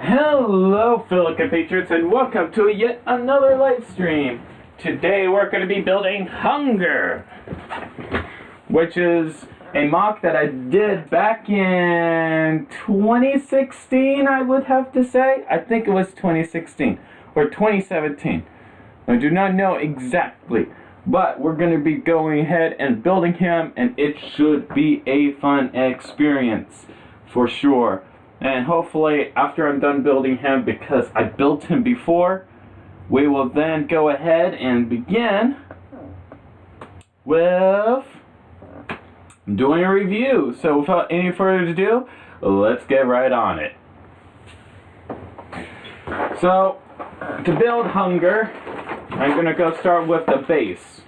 Hello, fellow compatriots, and welcome to yet another live stream. Today we're going to be building Hunger, which is a mock that I did back in 2016, I would have to say. I think it was 2016 or 2017. I do not know exactly, but we're going to be going ahead and building him, and it should be a fun experience for sure. And hopefully after I'm done building him, because I built him before, we will then go ahead and begin with doing a review. So without any further ado, let's get right on it. So to build Hunger, I'm gonna go start with the base.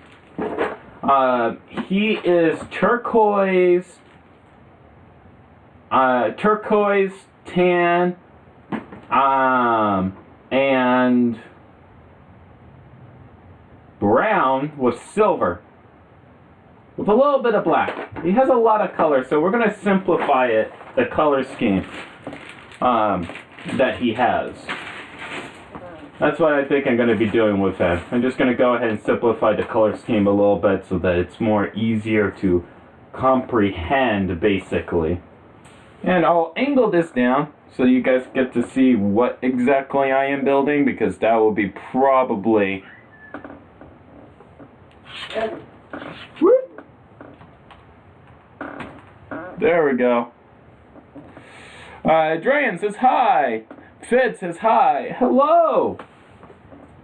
He is turquoise, tan, and brown with silver, with a little bit of black. He has a lot of color, so we're going to simplify it, the color scheme that he has. That's what I think I'm going to be doing with him. I'm just going to go ahead and simplify the color scheme a little bit so that it's more easier to comprehend, basically. And I'll angle this down so you guys get to see what exactly I am building, because that will be probably... There we go. Drayan says hi. Fid says hi. Hello.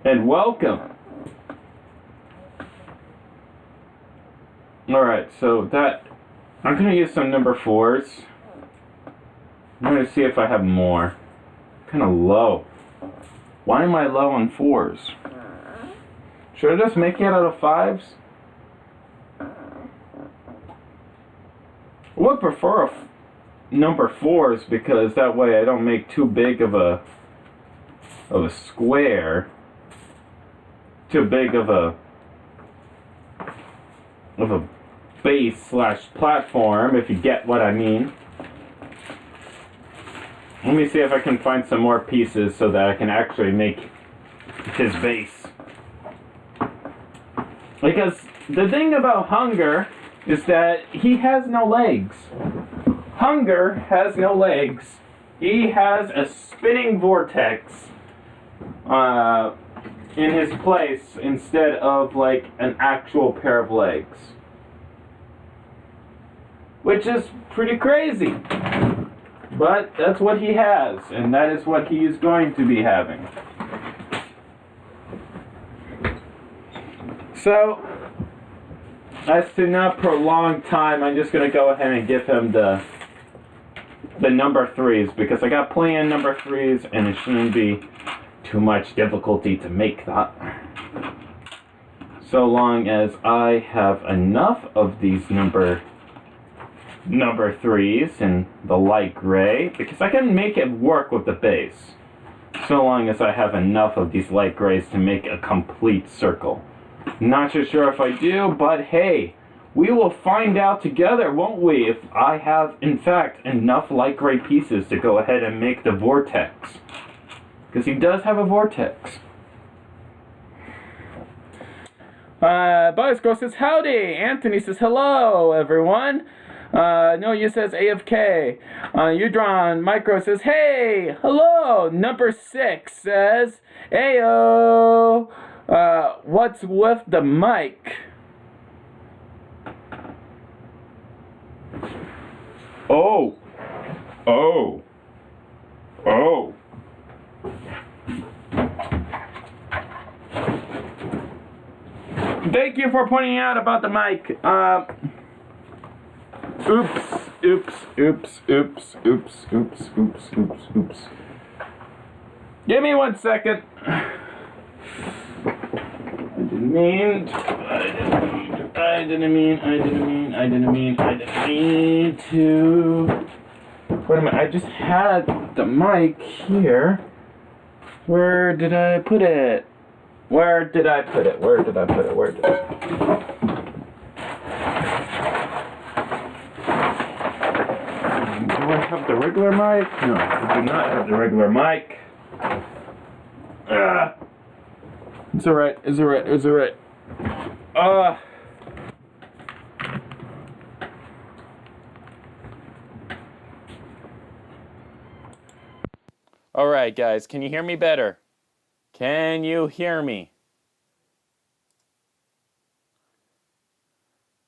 And welcome. Alright, so that... I'm going to use some number 4s. I'm going to see if I have more. Kind of low. Why am I low on 4s? Should I just make it out of 5s? I would prefer number 4s, because that way I don't make too big of a square. Too big of a base slash platform, if you get what I mean. Let me see if I can find some more pieces so that I can actually make his base. Because the thing about Hunger is that he has no legs. Hunger has no legs. He has a spinning vortex in his place instead of like an actual pair of legs. Which is pretty crazy. But that's what he has, and that is what he is going to be having. So, as to not prolong time, I'm just going to go ahead and give him the number 3s, because I got plenty of number 3s, and it shouldn't be too much difficulty to make that. So long as I have enough of these number 3s in the light gray, because I can make it work with the base, so long as I have enough of these light grays to make a complete circle. Not so sure if I do, but hey, we will find out together, won't we, if I have in fact enough light gray pieces to go ahead and make the vortex, because he does have a vortex. Bioscore says howdy. Anthony says hello everyone. Noya says AFK. Udron Micro says, hey, hello. Number 6 says, ayo. What's with the mic? Oh. Thank you for pointing out about the mic. Oops. Give me 1 second. I didn't mean to. Wait a minute, I just had the mic here. Where did I put it? Where did I put it? Go have the regular mic? No, I do not have the regular mic. It's alright, it's alright, it's alright. Alright, guys, can you hear me better? Can you hear me?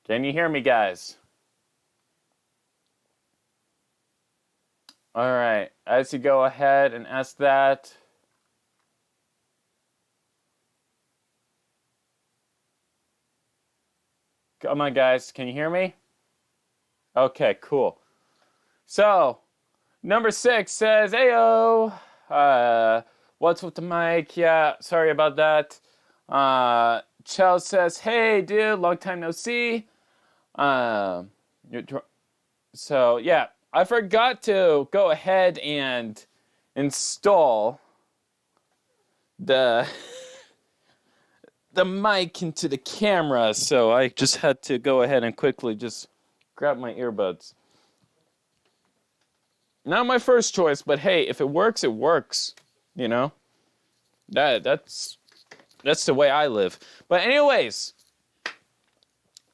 Can you hear me, guys? Alright, as you go ahead and ask that. Come on, guys, can you hear me? Okay, cool. So, number 6 says, "Ayo, what's with the mic? Yeah, sorry about that." Chell says, "Hey, dude, long time no see." So, yeah, I forgot to go ahead and install the mic into the camera, so I just had to go ahead and quickly just grab my earbuds. Not my first choice, but hey, if it works, it works. You know? That's the way I live. But anyways,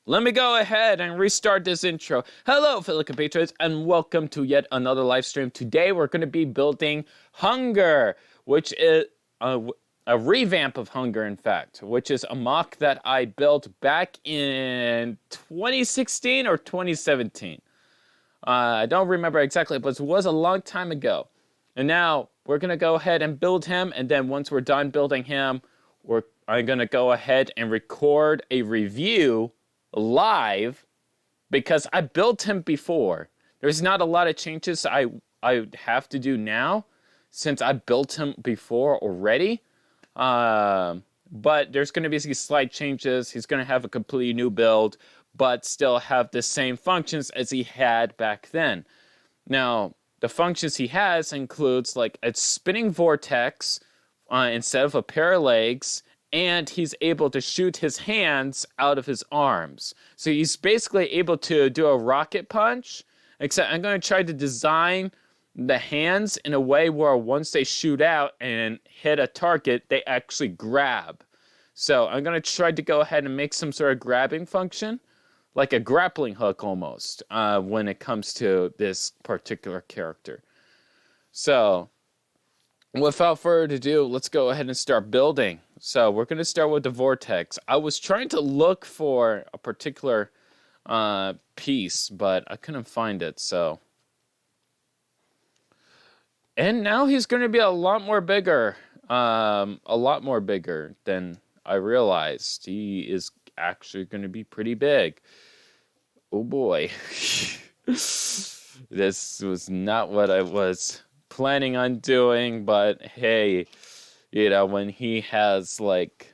let me go ahead and restart this intro. Hello, fellow compatriots, and welcome to yet another live stream. Today, we're going to be building Hunger, which is a revamp of Hunger, in fact, which is a mock that I built back in 2016 or 2017. I don't remember exactly, but it was a long time ago. And now, we're going to go ahead and build him, and then once we're done building him, I'm going to go ahead and record a review live, because I built him before. There's not a lot of changes I have to do now, since I built him before already. But there's going to be some slight changes. He's going to have a completely new build, but still have the same functions as he had back then. Now, the functions he has includes like a spinning vortex instead of a pair of legs, and he's able to shoot his hands out of his arms. So he's basically able to do a rocket punch, except I'm going to try to design the hands in a way where once they shoot out and hit a target, they actually grab. So I'm going to try to go ahead and make some sort of grabbing function, like a grappling hook almost, when it comes to this particular character. So, without further ado, let's go ahead and start building. So we're going to start with the vortex. I was trying to look for a particular piece, but I couldn't find it, so. And now he's going to be a lot more bigger than I realized. He is actually going to be pretty big. Oh boy. This was not what I was planning on doing, but hey, you know, when he has like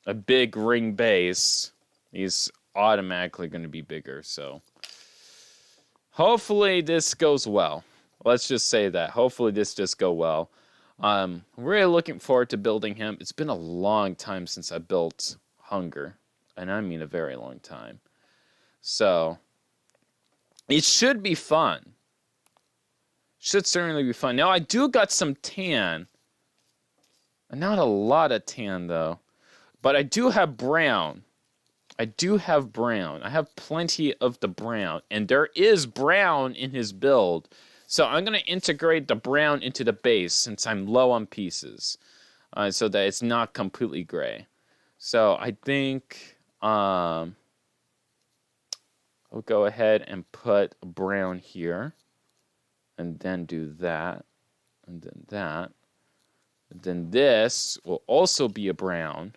a big ring base, he's automatically going to be bigger. So hopefully this goes well. Let's just say that. Hopefully this just go well. I'm really looking forward to building him. It's been a long time since I built Hunger, and I mean a very long time. So it should be fun. Should certainly be fun. Now, I do got some tan. Not a lot of tan, though. But I do have brown. I have plenty of the brown. And there is brown in his build. So I'm going to integrate the brown into the base since I'm low on pieces. So that it's not completely gray. So I think I'll go ahead and put brown here. And then do that, and then that, and then this will also be a brown.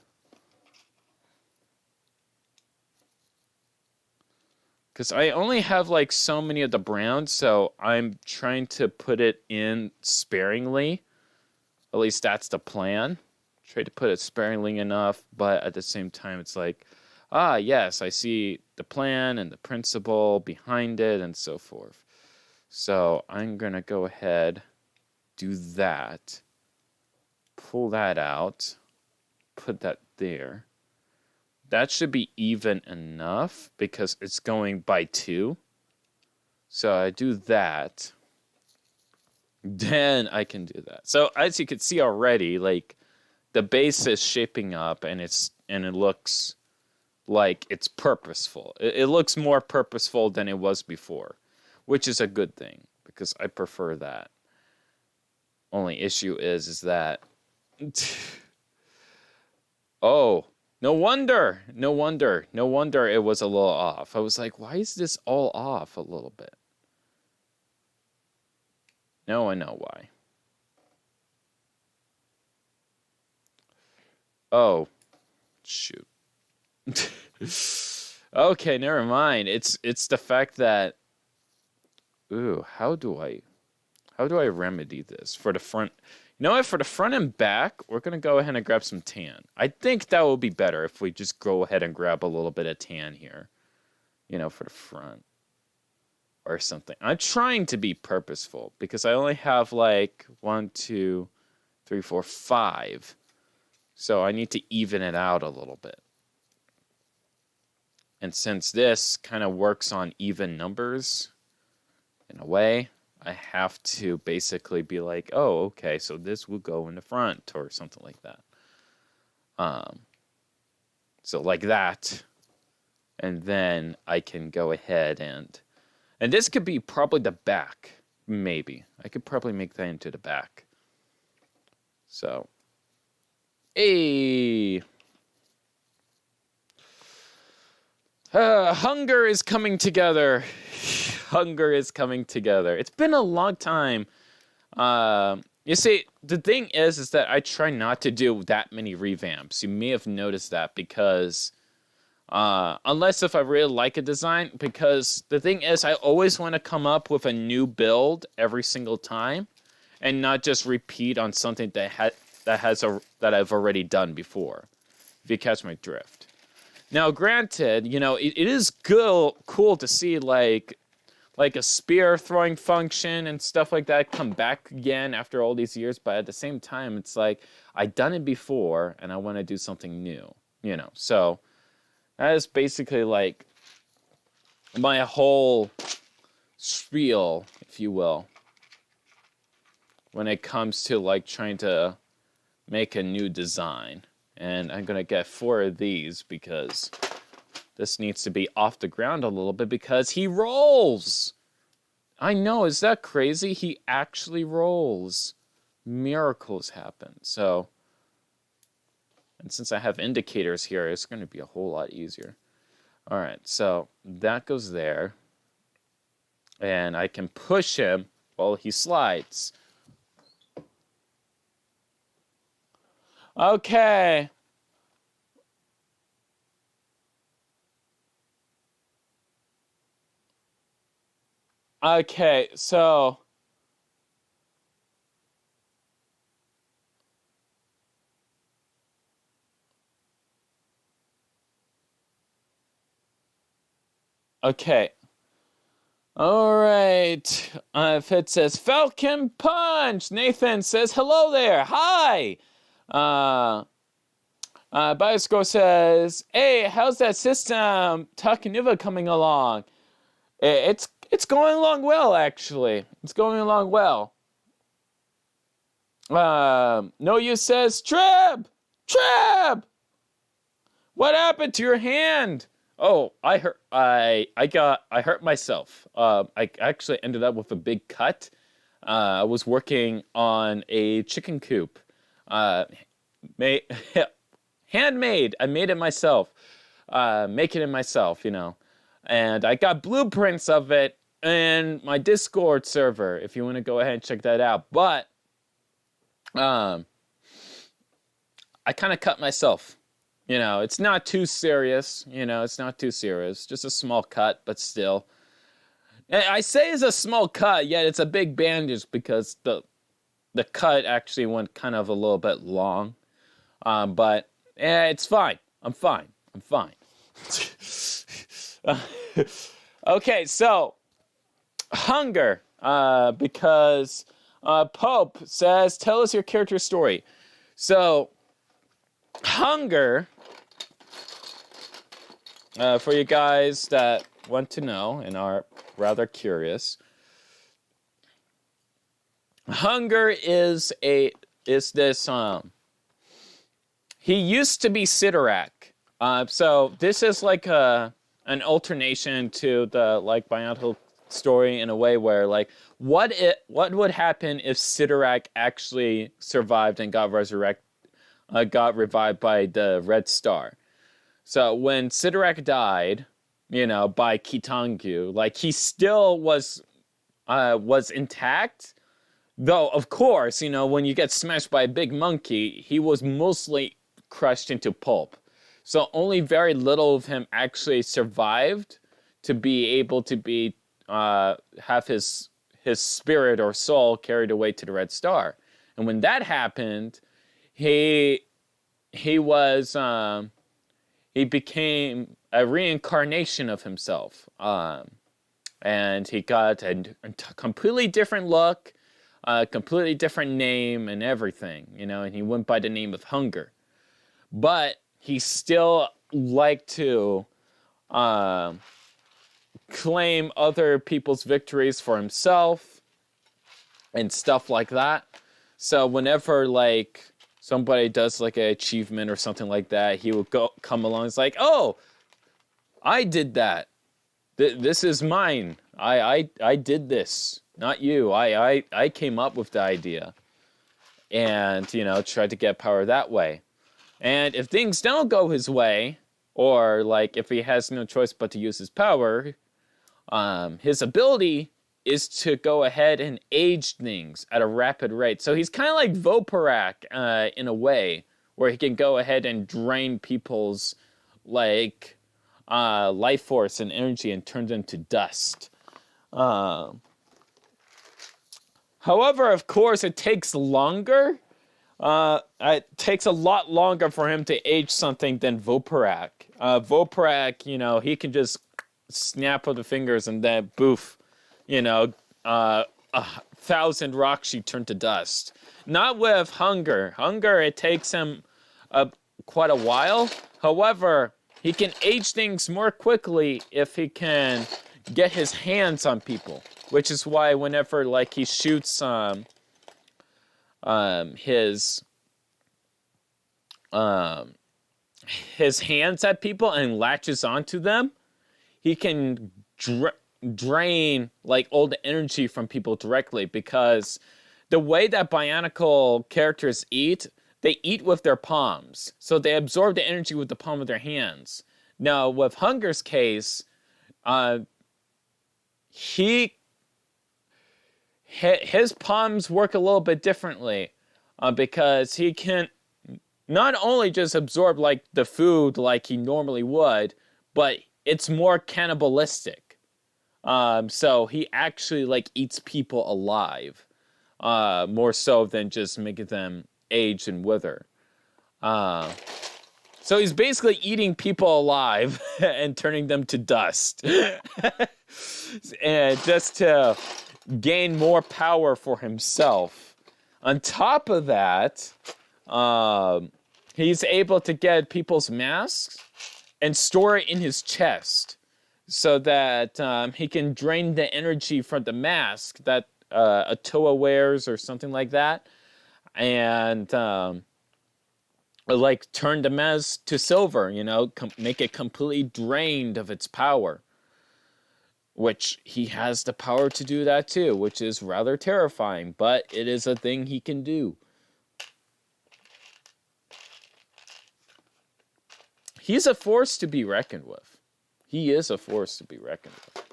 Because I only have like so many of the browns, so I'm trying to put it in sparingly. At least that's the plan. Try to put it sparingly enough, but at the same time it's like, yes, I see the plan and the principle behind it and so forth. So I'm going to go ahead, do that, pull that out, put that there. That should be even enough because it's going by 2. So I do that. Then I can do that. So as you can see already, like the base is shaping up, and it looks like it's purposeful. It looks more purposeful than it was before, which is a good thing because I prefer that. Only issue is that oh, no wonder it was a little off. I was like, why is this all off a little bit? Now I know why. Oh, shoot. Okay, never mind. It's the fact that, ooh, how do I remedy this for the front? You know what? For the front and back, we're gonna go ahead and grab some tan. I think that would be better if we just go ahead and grab a little bit of tan here. You know, for the front or something. I'm trying to be purposeful because I only have like 1, 2, 3, 4, 5. So I need to even it out a little bit. And since this kind of works on even numbers in a way, I have to basically be like, oh, okay, so this will go in the front or something like that. So like that. And then I can go ahead and this could be probably the back, maybe. I could probably make that into the back. So, hey. Hunger is coming together. Hunger is coming together. It's been a long time. You see, the thing is that I try not to do that many revamps. You may have noticed that because... unless if I really like a design, because the thing is I always want to come up with a new build every single time and not just repeat on something that I've already done before, if you catch my drift. Now granted, you know, it is cool to see like a spear throwing function and stuff like that come back again after all these years, but at the same time it's like I've done it before and I want to do something new, you know. So that is basically like my whole spiel, if you will, when it comes to like trying to make a new design. And I'm going to get 4 of these because this needs to be off the ground a little bit because he rolls. I know, is that crazy? He actually rolls. Miracles happen. So... and since I have indicators here, it's going to be a whole lot easier. All right, so that goes there. And I can push him while he slides. Okay. Okay, so... okay. All right. Fit says, Falcon Punch. Nathan says, hello there. Hi. Bioscore says, hey, how's that system Takanuva coming along? It's going along well, actually. It's going along well. No Use says, Treb! What happened to your hand? Oh, I hurt myself. I actually ended up with a big cut. I was working on a chicken coop. Handmade. I made it myself. Making it myself, you know. And I got blueprints of it in my Discord server, if you want to go ahead and check that out. But, I kind of cut myself. You know, it's not too serious. Just a small cut, but still. I say it's a small cut, yet it's a big bandage because the cut actually went kind of a little bit long. But it's fine. I'm fine. Okay, so hunger. Because Pope says, tell us your character story. So hunger, for you guys that want to know and are rather curious. Hunger is this he used to be Sidorak. So this is like an alternation to the like Bionicle story in a way where like what would happen if Sidorak actually survived and got revived by the Red Star. So when Sidorak died, by Kitangu, like he still was intact. Though, of course, when you get smashed by a big monkey, he was mostly crushed into pulp. So only very little of him actually survived to be able to have his spirit or soul carried away to the Red Star. And when that happened, he became a reincarnation of himself. And he got a completely different look, a completely different name and everything, and he went by the name of Hunger. But he still liked to claim other people's victories for himself and stuff like that. So whenever like somebody does like an achievement or something like that, he would come along. It's like, oh, I did that. This is mine. I did this, not you. I came up with the idea, and tried to get power that way. And if things don't go his way, or like if he has no choice but to use his power, his ability is to go ahead and age things at a rapid rate. So he's kind of like Voparak in a way, where he can go ahead and drain people's like life force and energy and turn them to dust. However, of course, it takes longer. It takes a lot longer for him to age something than Voparak. Voparak, he can just snap of the fingers and then boof, 1,000 rocks she turned to dust. Not with Hunger. Hunger, it takes him quite a while. However, he can age things more quickly if he can get his hands on people, which is why whenever like he shoots his hands at people and latches onto them, he can drain like all the energy from people directly, because the way that Bionicle characters eat, they eat with their palms, so they absorb the energy with the palm of their hands. Now with Hunger's case, his palms work a little bit differently, because he can not only just absorb like the food like he normally would, but it's more cannibalistic. So he actually like eats people alive, more so than just making them age and wither. So he's basically eating people alive and turning them to dust. And just to gain more power for himself. On top of that, he's able to get people's masks and store it in his chest, so that he can drain the energy from the mask that Atoa wears or something like that, and like turn the mask to silver, make it completely drained of its power. Which he has the power to do that too, which is rather terrifying, but it is a thing he can do. He's a force to be reckoned with. He is a force to be reckoned with.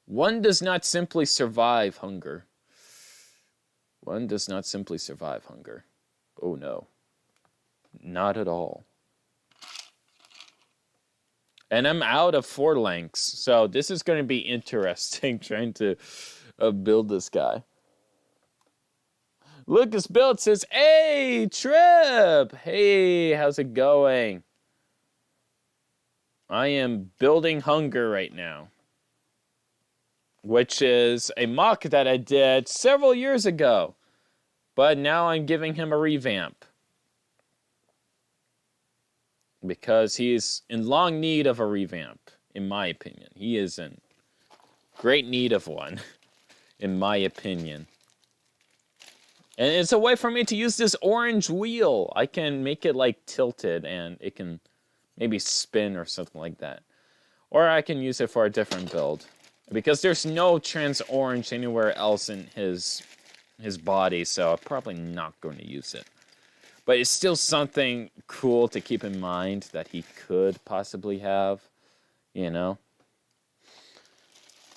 One does not simply survive hunger. One does not simply survive hunger. Oh no. Not at all. And I'm out of 4 links, so this is going to be interesting trying to build this guy. Lucas Build says, hey, Trip! Hey, how's it going? I am building Hunger right now, which is a MOC that I did several years ago, but now I'm giving him a revamp, because he's in long need of a revamp. in my opinion. He is in great need of one, in my opinion. And it's a way for me to use this orange wheel. I can make it like tilted and it can maybe spin or something like that. Or I can use it for a different build. Because there's no trans orange anywhere else in his body, so I'm probably not going to use it. But it's still something cool to keep in mind that he could possibly have, you know?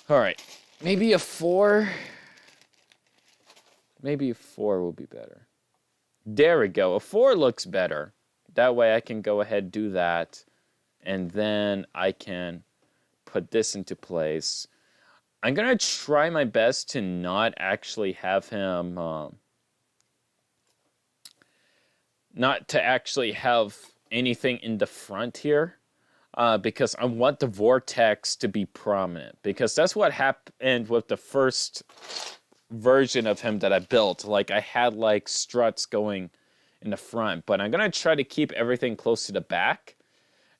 Alright, maybe a 4? Maybe a 4 will be better. There we go, a 4 looks better. That way I can go ahead and do that, and then I can put this into place. I'm going to try my best to not actually have him, not to actually have anything in the front here, because I want the vortex to be prominent, because that's what happened with the first version of him that I built. Like, I had, like, struts going in the front, but I'm going to try to keep everything close to the back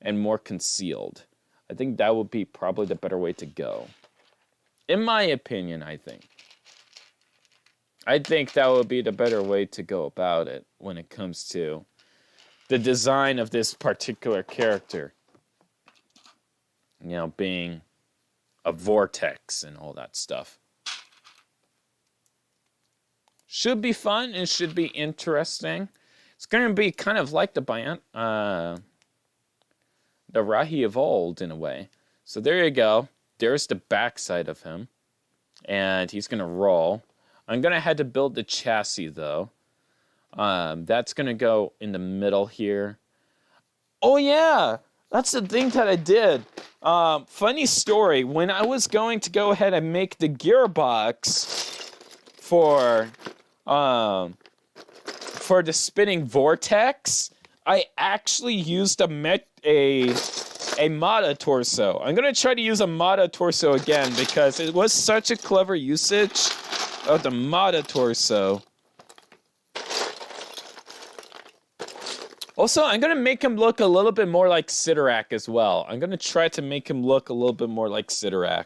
and more concealed. I think that would be probably the better way to go. In my opinion, I think. I think that would be the better way to go about it when it comes to the design of this particular character. You know, being a vortex and all that stuff. Should be fun and should be interesting. It's going to be kind of like the Rahi of old in a way. So there you go. There's the backside of him. And he's going to roll. I'm going to have to build the chassis, though. That's going to go in the middle here. Oh, yeah! That's the thing that I did. Funny story. When I was going to go ahead and make the gearbox for the spinning vortex, I actually used a Mata torso. I'm going to try to use a Mata torso again because it was such a clever usage of the Mata torso. Also, I'm going to make him look a little bit more like Sidorak as well. I'm going to try to make him look a little bit more like Sidorak.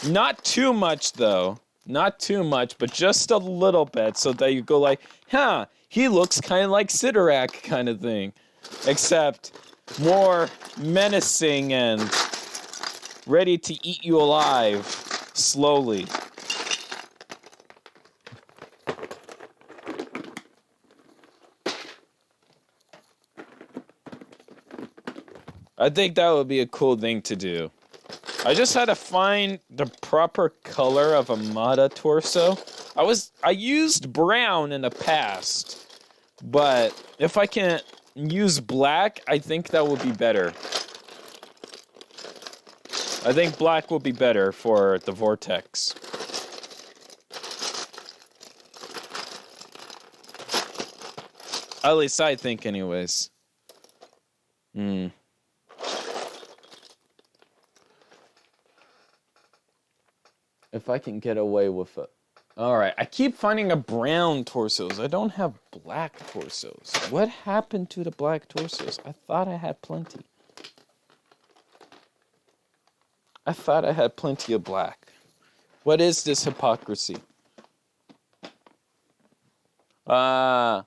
Not too much, though. Not too much, but just a little bit so that you go like, huh, he looks kind of like Sidorak kind of thing. Except more menacing and ready to eat you alive slowly. I think that would be a cool thing to do. I just had to find the proper color of a Mata torso. I used brown in the past, but if I can use black, I think that would be better. I think black will be better for the vortex. At least I think anyways. If I can get away with it. Alright, I keep finding a brown torsos. I don't have black torsos. What happened to the black torsos? I thought I had plenty. I thought I had plenty of black. What is this hypocrisy? Alright,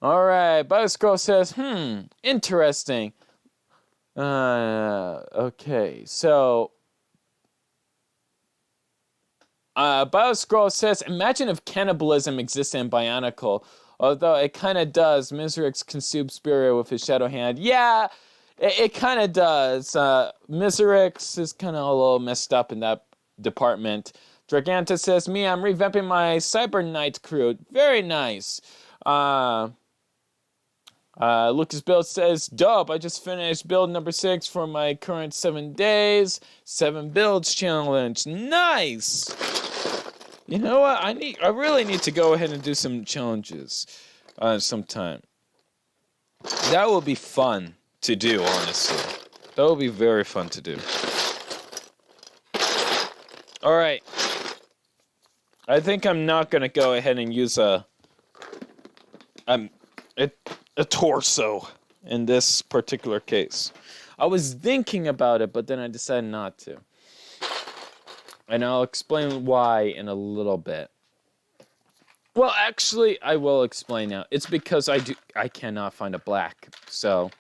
Bioscroll says, interesting. Okay, so Bioscroll says, imagine if cannibalism existed in Bionicle. Although it kind of does. Miserix consumes spirit with his shadow hand. Yeah, it kind of does. Miserix is kind of a little messed up in that department. Draganta says, I'm revamping my Cyber Knight crew. Very nice. Lucas Build says, Dub, I just finished build number 6 for my current 7 days. 7 builds challenge. Nice! You know what? I really need to go ahead and do some challenges sometime. That will be fun to do, honestly. That will be very fun to do. Alright. I think I'm not going to go ahead and use a torso in this particular case. I was thinking about it, but then I decided not to. And I'll explain why in a little bit. Well, actually, I will explain now. It's because I cannot find a black. So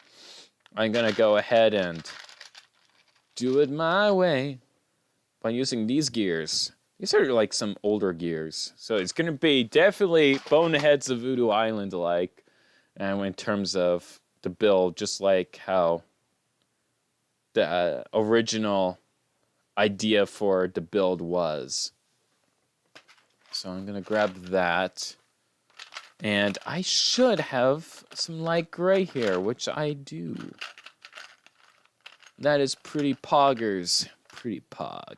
I'm going to go ahead and do it my way by using these gears. These are like some older gears. So it's going to be definitely Boneheads of Voodoo Island-like. And in terms of the build, just like how the original idea for the build was. So I'm going to grab that. And I should have some light gray here, which I do. That is pretty poggers. Pretty pog.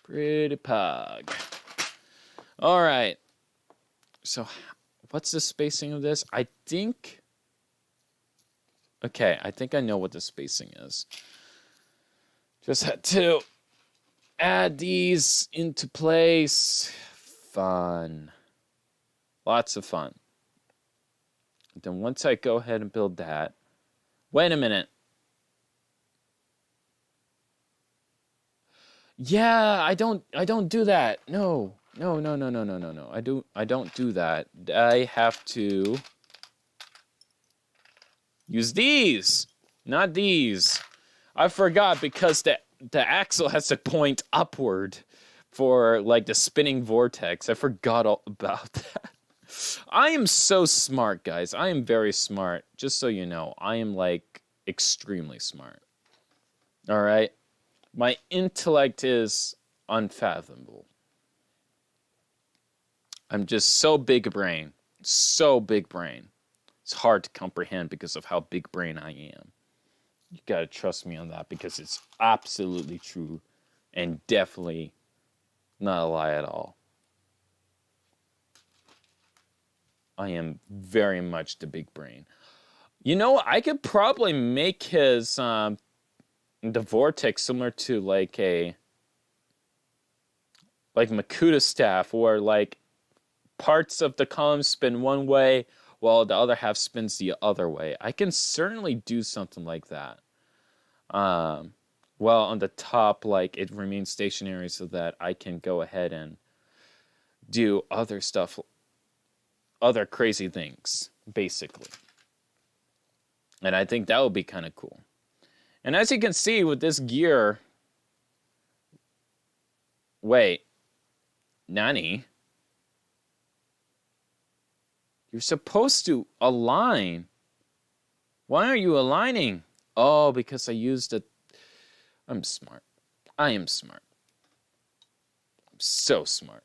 Pretty pog. All right. So what's the spacing of this? I think... Okay, I think I know what the spacing is. Just had to add these into place. Fun. Lots of fun. Then once I go ahead and build that... Wait a minute. Yeah, I don't do that. No. I don't do that. I have to use these, not these. I forgot because the axle has to point upward for like the spinning vortex. I forgot all about that. I am so smart, guys. I am very smart. Just so you know, I am like extremely smart. All right? My intellect is unfathomable. I'm just so big brain. So big brain. It's hard to comprehend because of how big brain I am. You gotta trust me on that because it's absolutely true and definitely not a lie at all. I am very much the big brain. You know, I could probably make his the vortex similar to like Makuta staff, where like parts of the column spin one way while the other half spins the other way. I can certainly do something like that. Well, on the top, like it remains stationary so that I can go ahead and do other stuff, other crazy things, basically. And I think that would be kind of cool. And as you can see with this gear... Wait. Nani? You're supposed to align. Why are you aligning? Oh, because I used a... I'm smart. I am smart. I'm so smart.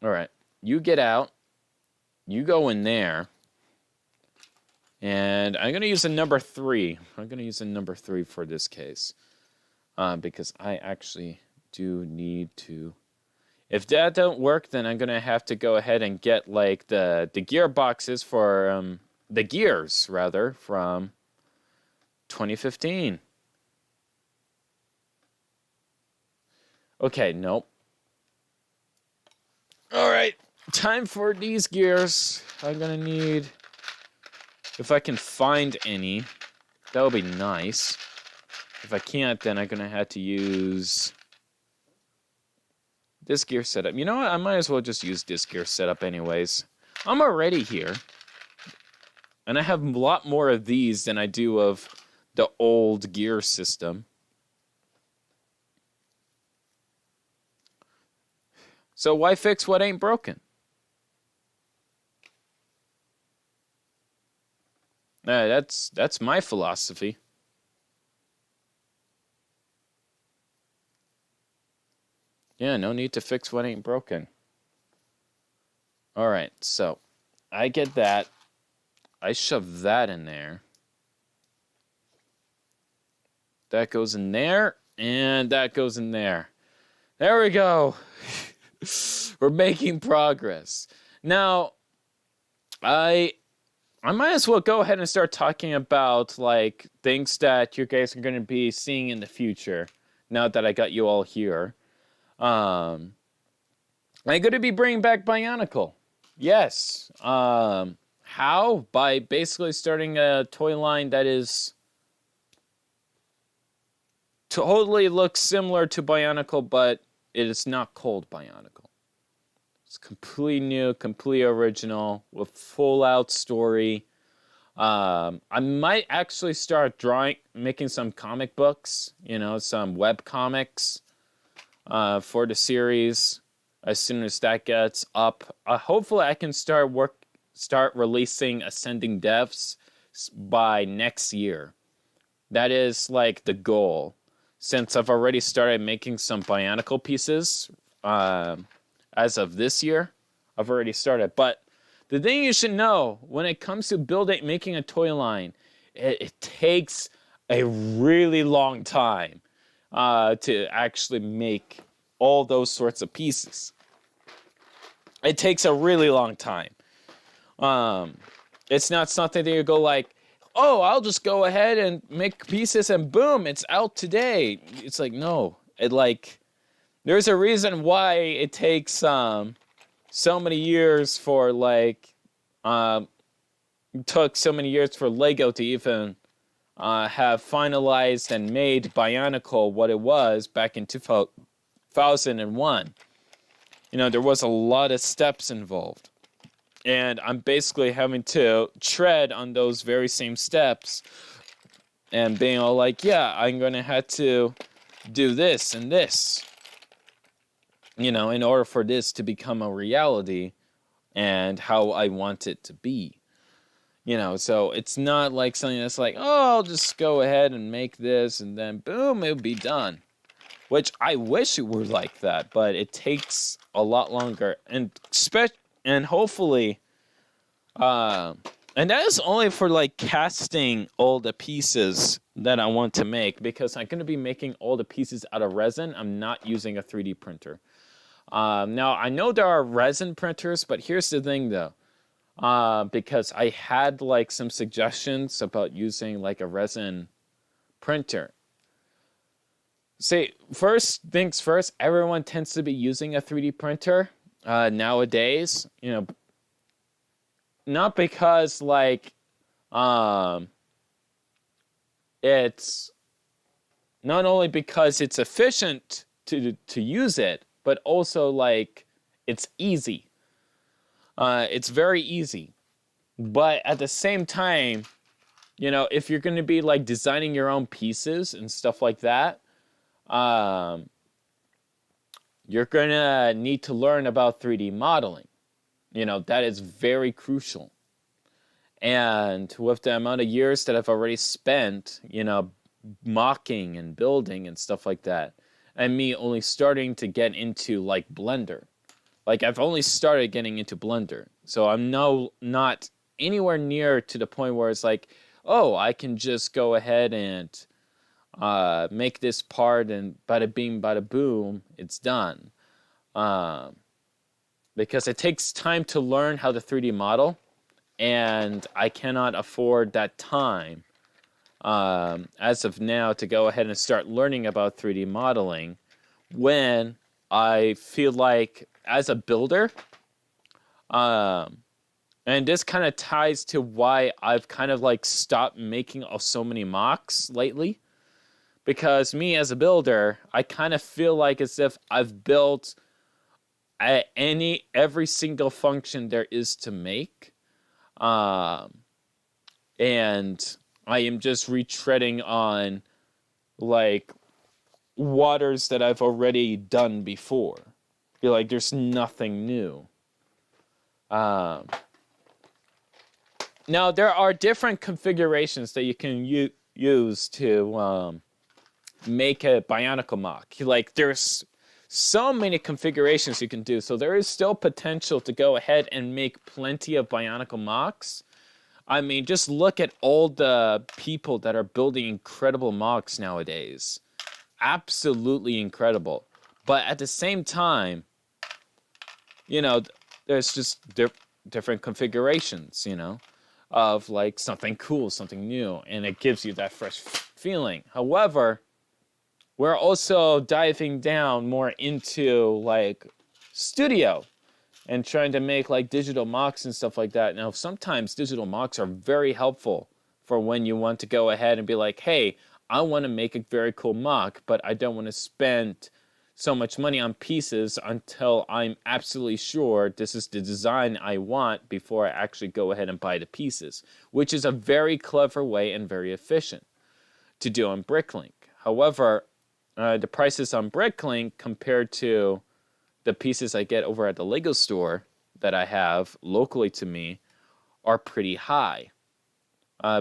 All right. You get out. You go in there. And I'm going to use a number 3. I'm going to use a number 3 for this case. Because I actually do need to... If that don't work, then I'm going to have to go ahead and get like the gearboxes for... the gears, rather, from 2015. Okay, nope. All right. Time for these gears. I'm going to need... If I can find any, that would be nice. If I can't, then I'm going to have to use this gear setup. You know what? I might as well just use this gear setup anyways. I'm already here. And I have a lot more of these than I do of the old gear system. So why fix what ain't broken? That's my philosophy. Yeah, no need to fix what ain't broken. All right, so I get that. I shove that in there. That goes in there, and that goes in there. There we go. We're making progress. Now, I might as well go ahead and start talking about like things that you guys are going to be seeing in the future. Now that I got you all here, I'm going to be bringing back Bionicle. yes. How? By basically starting a toy line that is totally looks similar to Bionicle, but it is not called Bionicle. It's completely new, completely original, with full out story. I might actually start making some comic books, some web comics for the series as soon as that gets up. Hopefully I can start releasing Ascending Devs by next year. That is like the goal, since I've already started making some Bionicle pieces as of this year. I've already started. But the thing you should know when it comes to making a toy line, it takes a really long time to actually make all those sorts of pieces. It takes a really long time. It's not something that you go like, oh, I'll just go ahead and make pieces and boom, it's out today. It's like, no. There's a reason why it takes so many years for took so many years for Lego to even have finalized and made Bionicle what it was back in 2001. There was a lot of steps involved. And I'm basically having to tread on those very same steps and being all like, yeah, I'm going to have to do this and this, in order for this to become a reality and how I want it to be. So it's not like something that's like, oh, I'll just go ahead and make this and then boom, it'll be done. Which I wish it were like that, but it takes a lot longer. And hopefully, and that is only for casting all the pieces that I want to make, because I'm going to be making all the pieces out of resin. I'm not using a 3D printer. Now, I know there are resin printers, but here's the thing though. Because I had some suggestions about using a resin printer. See, first things first, everyone tends to be using a 3D printer nowadays, not because it's not only because it's efficient to use it, but also it's easy. It's very easy. But at the same time, if you're going to be designing your own pieces and stuff like that, you're going to need to learn about 3D modeling. That is very crucial. And with the amount of years that I've already spent, mocking and building and stuff like that, and me only starting to get into Blender. I've only started getting into Blender. So I'm not anywhere near to the point where it's oh, I can just go ahead and make this part and bada bing, bada boom, it's done. Because it takes time to learn how to 3D model, and I cannot afford that time as of now to go ahead and start learning about 3D modeling when I feel like as a builder, and this kind of ties to why I've kind of stopped making so many MOCs lately. Because me as a builder, I kind of feel as if I've built every single function there is to make. And I am just retreading on waters that I've already done before. Feel there's nothing new. Now there are different configurations that you can use to make a Bionicle MOC. There's so many configurations you can do, so there is still potential to go ahead and make plenty of Bionicle MOCs. I mean, just look at all the people that are building incredible MOCs nowadays. Absolutely incredible. But at the same time, there's just different configurations, of something cool, something new, and it gives you that fresh feeling. However, we're also diving down more into studio and trying to make like digital MOCs and stuff like that. Now, sometimes digital MOCs are very helpful for when you want to go ahead and be like, hey, I want to make a very cool MOC, but I don't want to spend so much money on pieces until I'm absolutely sure this is the design I want before I actually go ahead and buy the pieces, which is a very clever way and very efficient to do on Bricklink. However, the prices on Bricklink compared to the pieces I get over at the Lego store that I have locally to me are pretty high.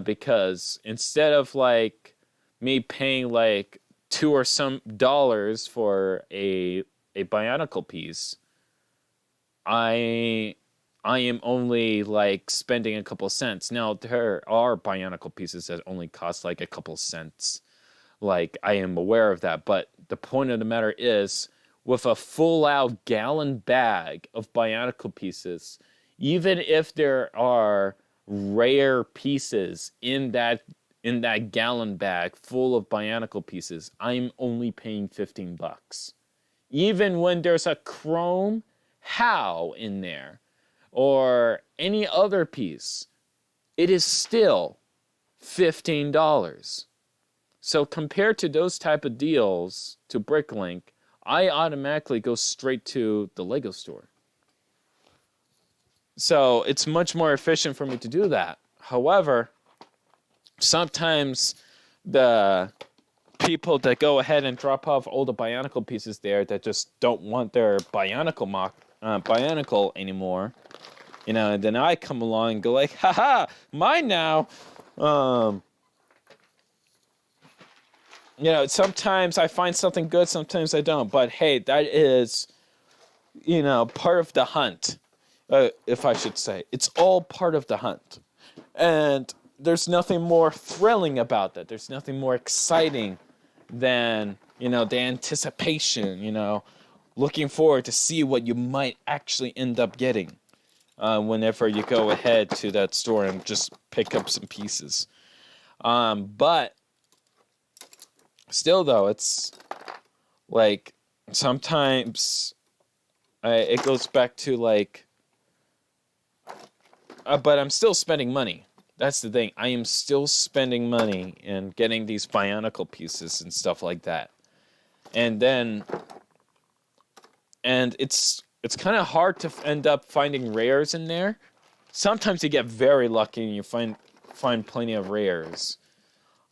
Because instead of like me paying like $2 or some dollars for a Bionicle piece, I am only like spending a couple cents. Now there are Bionicle pieces that only cost like a couple cents. Like I am aware of that, but the point of the matter is, with a full out gallon bag of Bionicle pieces, even if there are rare pieces in that gallon bag full of Bionicle pieces, I'm only paying $15. Even when there's a chrome HOW in there or any other piece, it is still $15. So compared to those type of deals to Bricklink, I automatically go straight to the Lego store. So it's much more efficient for me to do that. However, sometimes the people that go ahead and drop off all the Bionicle pieces there that just don't want their Bionicle anymore, and then I come along and go like, haha, mine now. Sometimes I find something good, sometimes I don't. But hey, that is, part of the hunt, if I should say. It's all part of the hunt. And there's nothing more thrilling about that. There's nothing more exciting than, the anticipation, looking forward to see what you might actually end up getting whenever you go ahead to that store and just pick up some pieces. But still, though, it's like sometimes it goes back to like, but I'm still spending money. That's the thing. I am still spending money and getting these Bionicle pieces and stuff like that. And it's kind of hard to end up finding rares in there. Sometimes you get very lucky and you find plenty of rares.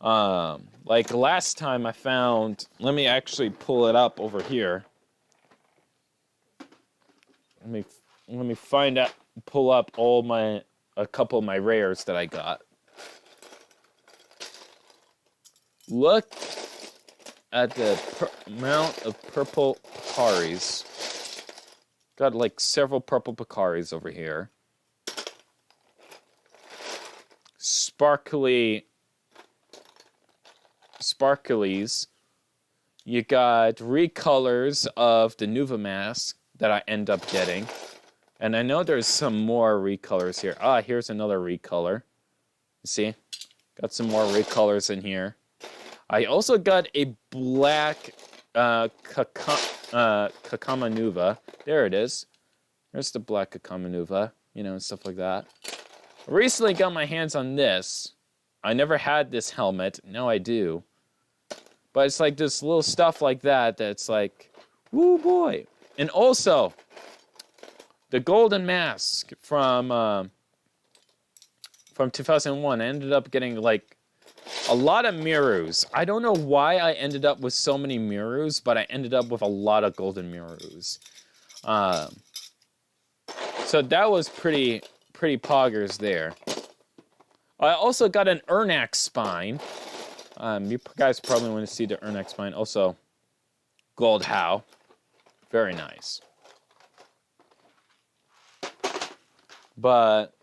Like last time I found, let me actually pull it up over here. Let me pull up a couple of my rares that I got. Look at the amount of purple Picaris. Got like several purple Picaris over here. Sparklies. You got recolors of the Nuva mask that I end up getting. And I know there's some more recolors here. Here's another recolor. You see? Got some more recolors in here. I also got a black Kakama Nuva. There it is. There's the black Kakama Nuva, and stuff like that. I recently got my hands on this. I never had this helmet. Now I do. But it's like this little stuff like that that's like, woo boy. And also, the golden mask from 2001, I ended up getting like a lot of Mirus. I don't know why I ended up with so many Mirus, but I ended up with a lot of golden Mirus. So that was pretty poggers there. I also got an Ernak spine. You guys probably want to see the Ernak spine. Also, gold HOW. Very nice. But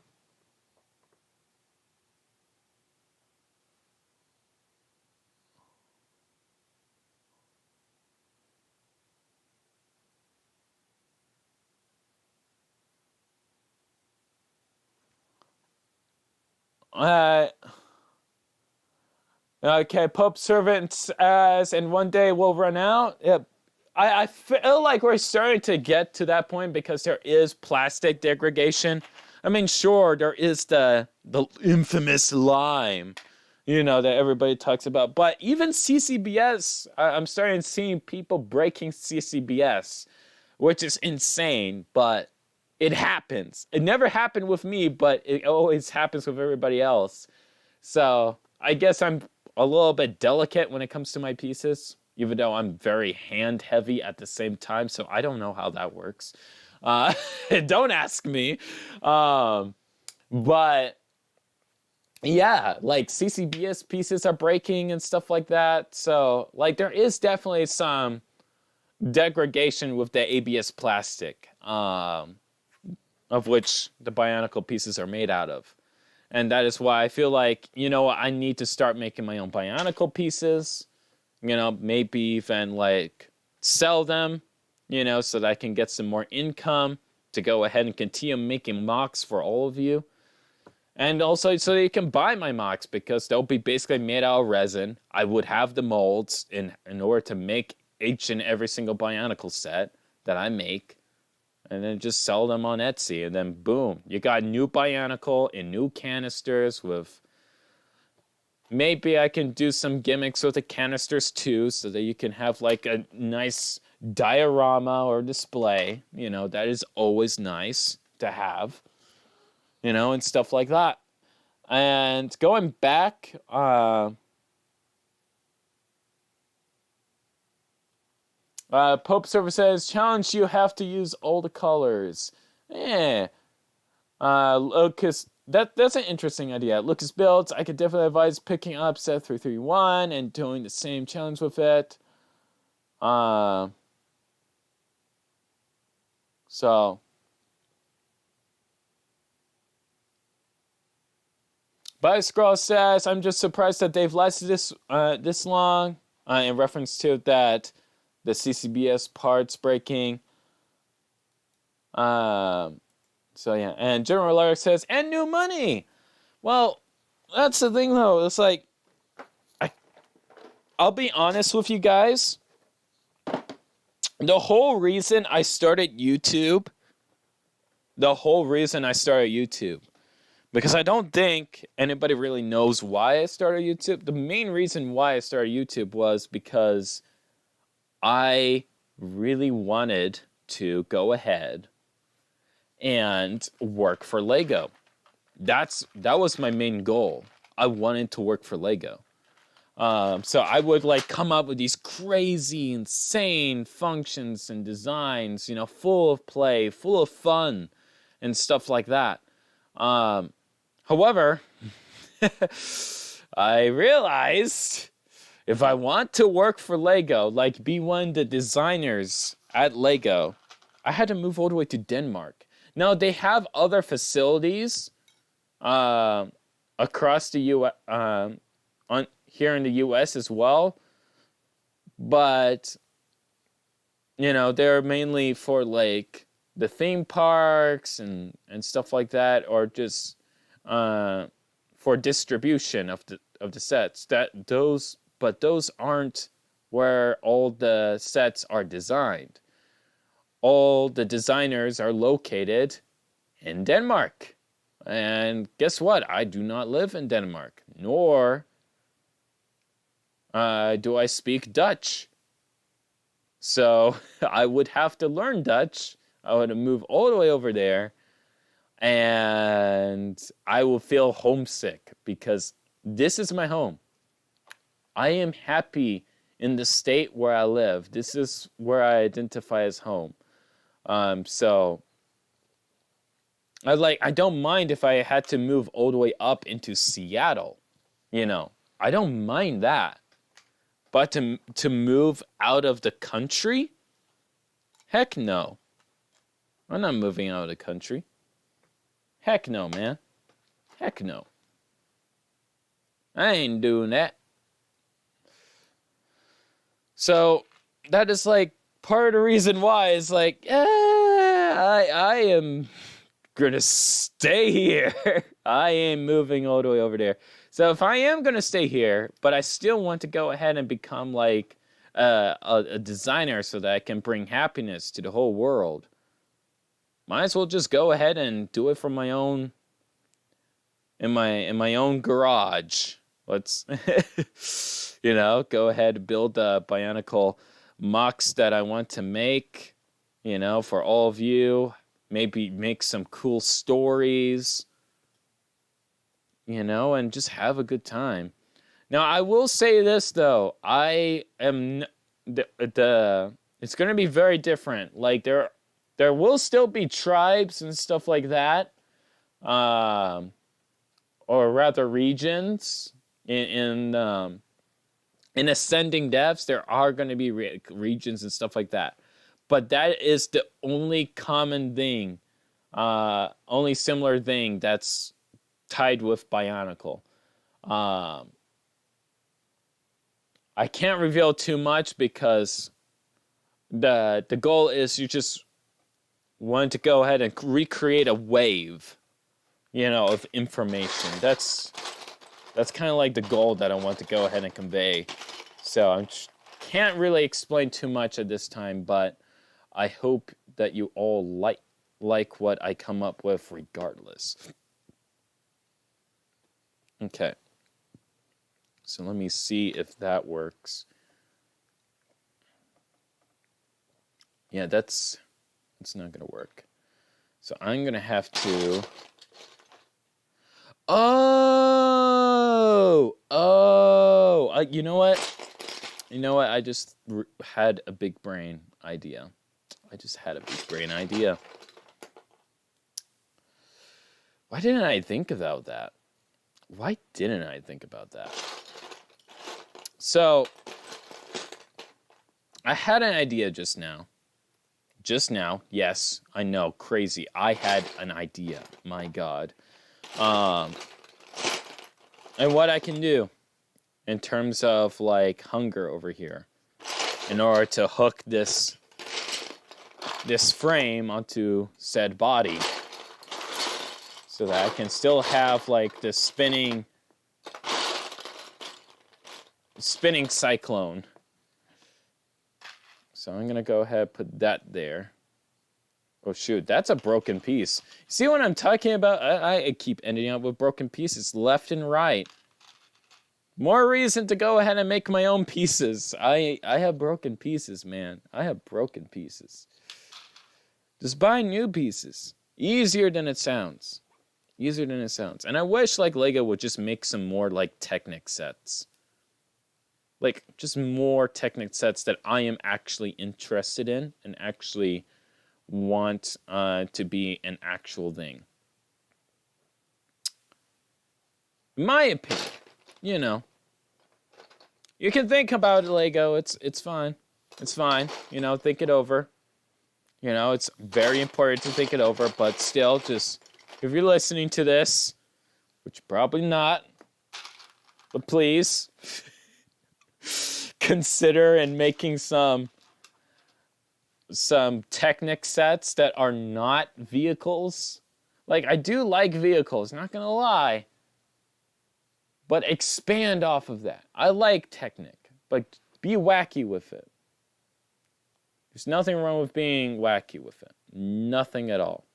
okay, Pope servants and one day will run out. Yep. I feel like we're starting to get to that point because there is plastic degradation. I mean, sure, there is the infamous lime, that everybody talks about. But even CCBS, I'm starting to see people breaking CCBS, which is insane, but it happens. It never happened with me, but it always happens with everybody else. So I guess I'm a little bit delicate when it comes to my pieces, even though I'm very hand heavy at the same time. So I don't know how that works. Don't ask me. But yeah, like CCBS pieces are breaking and stuff like that. So like there is definitely some degradation with the ABS plastic, of which the Bionicle pieces are made out of. And that is why I feel like, I need to start making my own Bionicle pieces, maybe even like sell them, so that I can get some more income to go ahead and continue making MOCs for all of you. And also so that you can buy my MOCs, because they'll be basically made out of resin. I would have the molds in order to make each and every single Bionicle set that I make, and then just sell them on Etsy, and then boom, you got a new Bionicle in new canisters with... Maybe I can do some gimmicks with the canisters too, so that you can have like a nice diorama or display, that is always nice to have, and stuff like that. And going back, Pope Server says, challenge, you have to use all the colors. Lucas, that's an interesting idea. Lucas Builds, I could definitely advise picking up set 331 and doing the same challenge with it. So Scroll says, I'm just surprised that they've lasted this long, in reference to that the CCBS parts breaking. So yeah, and General Larry says, and new money. Well, that's the thing though. It's like, I'll be honest with you guys. The whole reason I started YouTube, because I don't think anybody really knows why I started YouTube. The main reason why I started YouTube was because I really wanted to go ahead and work for Lego. That was my main goal. I wanted to work for Lego. So I would like come up with these crazy, insane functions and designs, full of play, full of fun, and stuff like that. However, I realized if I want to work for Lego, like be one of the designers at Lego, I had to move all the way to Denmark. Now, they have other facilities across the U.S., here in the U.S. as well, but, they're mainly for, like, the theme parks and stuff like that, or just for distribution of the sets. But those aren't where all the sets are designed. All the designers are located in Denmark. And guess what? I do not live in Denmark, nor do I speak Dutch. So I would have to learn Dutch. I would move all the way over there, and I will feel homesick because this is my home. I am happy in the state where I live. This is where I identify as home. So I don't mind if I had to move all the way up into Seattle. I don't mind that. But to move out of the country? Heck no. I'm not moving out of the country. Heck no, man. Heck no. I ain't doing that. So that is like part of the reason why it's like, I am gonna stay here. I am moving all the way over there. So if I am gonna stay here, but I still want to go ahead and become like a designer so that I can bring happiness to the whole world, might as well just go ahead and do it from my own, in my own garage. Let's, go ahead and build the Bionicle MOCs that I want to make, for all of you. Maybe make some cool stories, and just have a good time. Now, I will say this, though. I am, it's going to be very different. Like, there will still be tribes and stuff like that, or rather regions. In Ascending Devs, there are going to be regions and stuff like that. But that is the only common thing, only similar thing that's tied with Bionicle. I can't reveal too much because the goal is you just want to go ahead and recreate a wave, of information. That's kind of like the goal that I want to go ahead and convey. So I can't really explain too much at this time, but I hope that you all like what I come up with regardless. Okay. So let me see if that works. Yeah, it's not going to work. So I'm going to have to... you know what? I just had a big brain idea. Why didn't I think about that? So, I had an idea just now. Yes, I know, crazy. I had an idea. My God. And what I can do in terms of like hunger over here, in order to hook this frame onto said body, so that I can still have like this spinning cyclone. So I'm gonna go ahead and put that there. Oh shoot, that's a broken piece. See what I'm talking about? I keep ending up with broken pieces left and right. More reason to go ahead and make my own pieces. I have broken pieces, man. I have broken pieces. Just buy new pieces. Easier than it sounds. And I wish like Lego would just make some more like Technic sets. Like just more Technic sets that I am actually interested in and actually want to be an actual thing. In my opinion, you can think about it, Lego. It's fine. Think it over. It's very important to think it over, but still, just if you're listening to this, which you're probably not, but please consider in making some Technic sets that are not vehicles. Like, I do like vehicles, not gonna lie. But expand off of that. I like Technic, but be wacky with it. There's nothing wrong with being wacky with it. Nothing at all.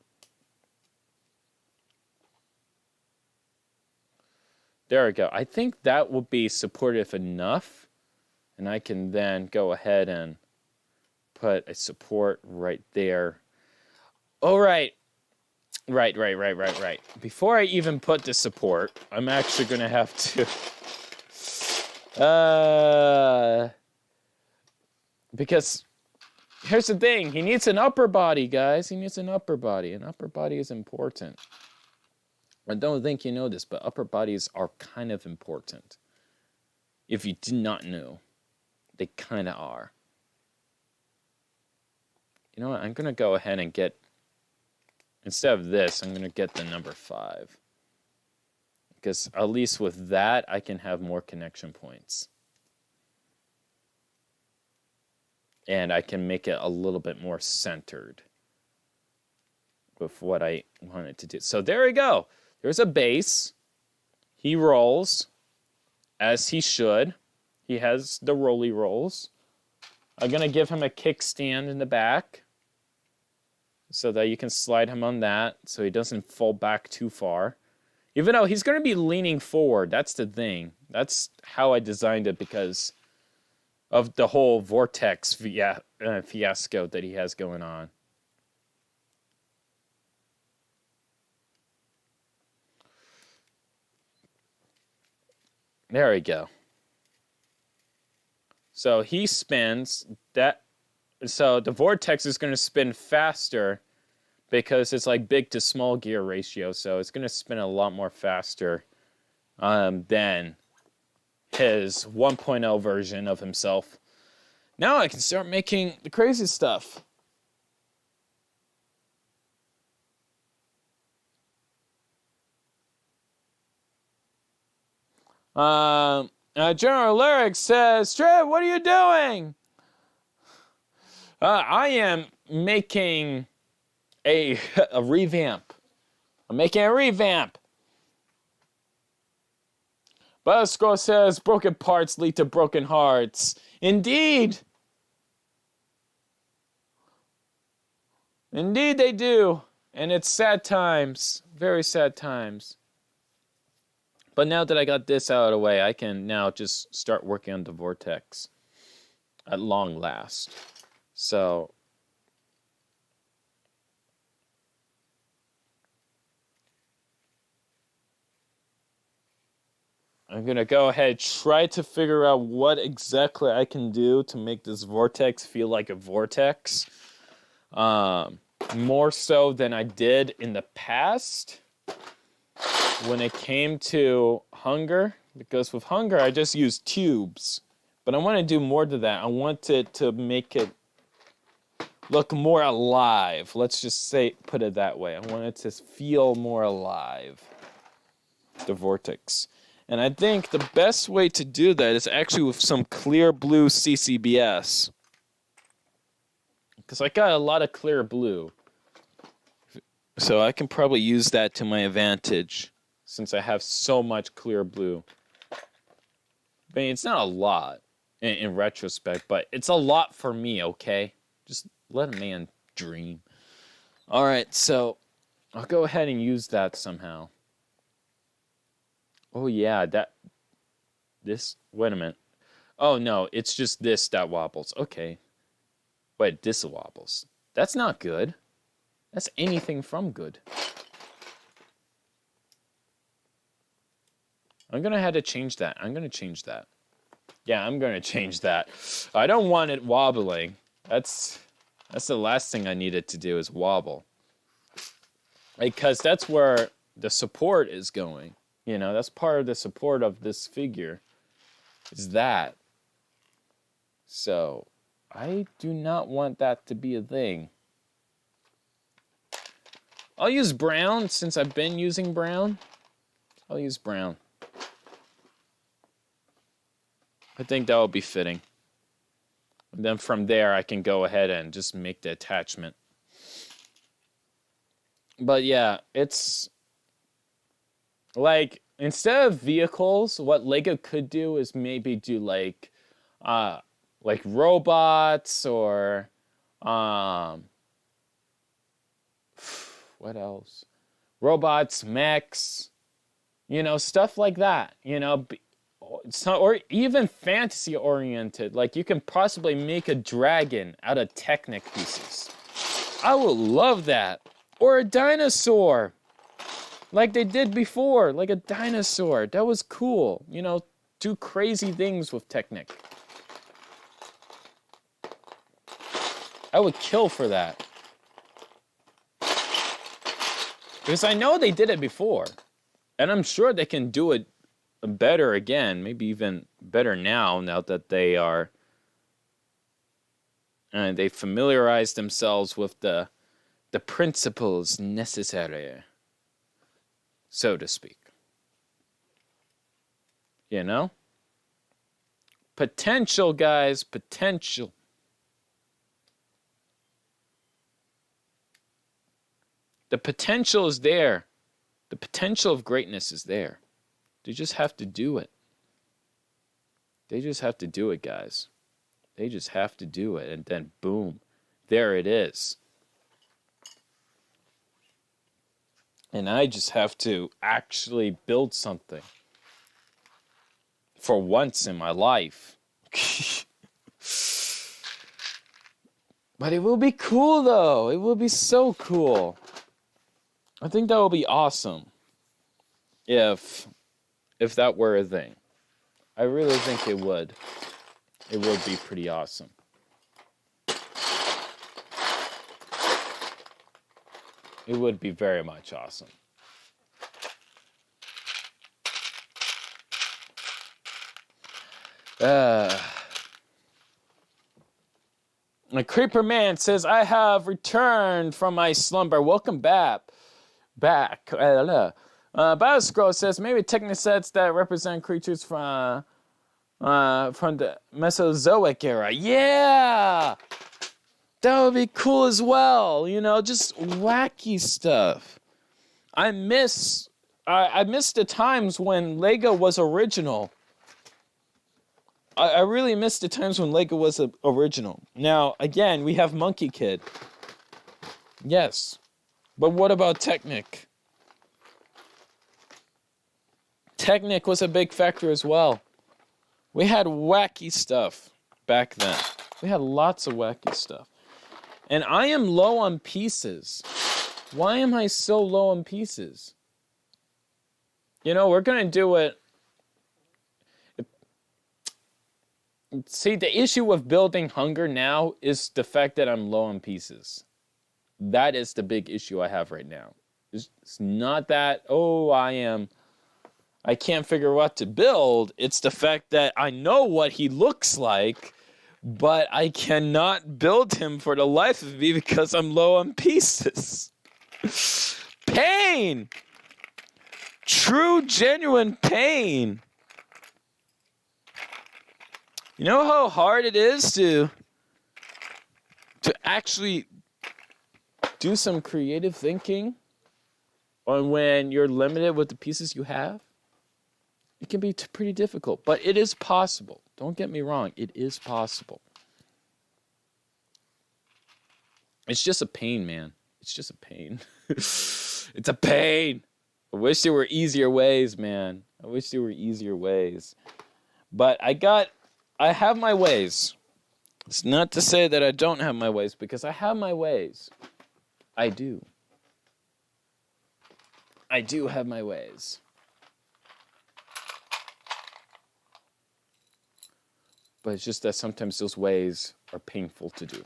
There we go. I think that will be supportive enough. And I can then go ahead and put a support right there. All right. Right. Before I even put the support, I'm actually going to have to... because here's the thing. He needs an upper body, guys. He needs an upper body. An upper body is important. I don't think you know this, but upper bodies are kind of important. If you did not know, they kind of are. You know what? I'm going to go ahead and get... Instead of this, I'm going to get the number 5. Because at least with that, I can have more connection points. And I can make it a little bit more centered with what I wanted to do. So there we go. There's a base. He rolls as he should. He has the rolly rolls. I'm going to give him a kickstand in the back so that you can slide him on that so he doesn't fall back too far. Even though he's going to be leaning forward, that's the thing. That's how I designed it because of the whole vortex fiasco that he has going on. There we go. So he spins that. So the vortex is going to spin faster because it's like big to small gear ratio. So it's going to spin a lot more faster than his 1.0 version of himself. Now I can start making the crazy stuff. General Lyric says, Trev, what are you doing? I am making a revamp. I'm making a revamp. Buzzscroll says, broken parts lead to broken hearts. Indeed. Indeed they do. And it's sad times. Very sad times. But now that I got this out of the way, I can now just start working on the vortex at long last. So I'm going to go ahead, try to figure out what exactly I can do to make this vortex feel like a vortex. More so than I did in the past when it came to hunger. Because with hunger, I just used tubes. But I want to do more to that. I want it to make it look more alive. Let's just put it that way. I want it to feel more alive, the vortex. And I think the best way to do that is actually with some clear blue CCBS. Because I got a lot of clear blue. So I can probably use that to my advantage since I have so much clear blue. I mean, it's not a lot in retrospect, but it's a lot for me, okay? Just let a man dream. All right, so I'll go ahead and use that somehow. Oh, yeah, wait a minute. Oh, no, it's just this that wobbles. Okay. Wait, this wobbles. That's not good. That's anything from good. I'm going to have to change that. I'm going to change that. Yeah, I'm going to change that. I don't want it wobbling. That's the last thing I needed to do is wobble. Because that's where the support is going. You know, that's part of the support of this figure. Is that. So, I do not want that to be a thing. I'll use brown since I've been using brown. I'll use brown. I think that will be fitting. And then from there, I can go ahead and just make the attachment. But yeah, it's like instead of vehicles, what Lego could do is maybe do like robots or what else? Robots, mechs, you know, stuff like that, you know, or even fantasy oriented. Like you can possibly make a dragon out of Technic pieces. I would love that. Or a dinosaur, like they did before, like a dinosaur. That was cool. You know, do crazy things with Technic. I would kill for that. Because I know they did it before. And I'm sure they can do it better again. Maybe even better now that they are... they familiarized themselves with the principles necessary, so to speak. You know? Potential, guys. Potential. The potential is there. The potential of greatness is there. They just have to do it. They just have to do it, guys. They just have to do it, and then boom, there it is. And I just have to actually build something for once in my life. But it will be cool, though. It will be so cool. I think that will be awesome if that were a thing. I really think it would. It would be pretty awesome. It would be very much awesome. A Creeper Man says, I have returned from my slumber. Welcome back. Bioscroll says, maybe technosets that represent creatures from the Mesozoic era. Yeah! That would be cool as well. You know, just wacky stuff. I miss the times when Lego was original. I really miss the times when Lego was original. Now, again, we have Monkey Kid. Yes. But what about Technic? Technic was a big factor as well. We had wacky stuff back then. We had lots of wacky stuff. And I am low on pieces. Why am I so low on pieces? You know, we're going to do it. See, the issue with building Hunger now is the fact that I'm low on pieces. That is the big issue I have right now. It's not that, I can't figure what to build. It's the fact that I know what he looks like, but I cannot build him for the life of me because I'm low on pieces. Pain! True, genuine pain. You know how hard it is to actually do some creative thinking on when you're limited with the pieces you have? It can be pretty difficult, but it is possible. Don't get me wrong, it is possible. It's just a pain, man. It's just a pain. It's a pain. I wish there were easier ways, man. I wish there were easier ways. But I have my ways. It's not to say that I don't have my ways, because I have my ways. I do. I do have my ways. But it's just that sometimes those ways are painful to do.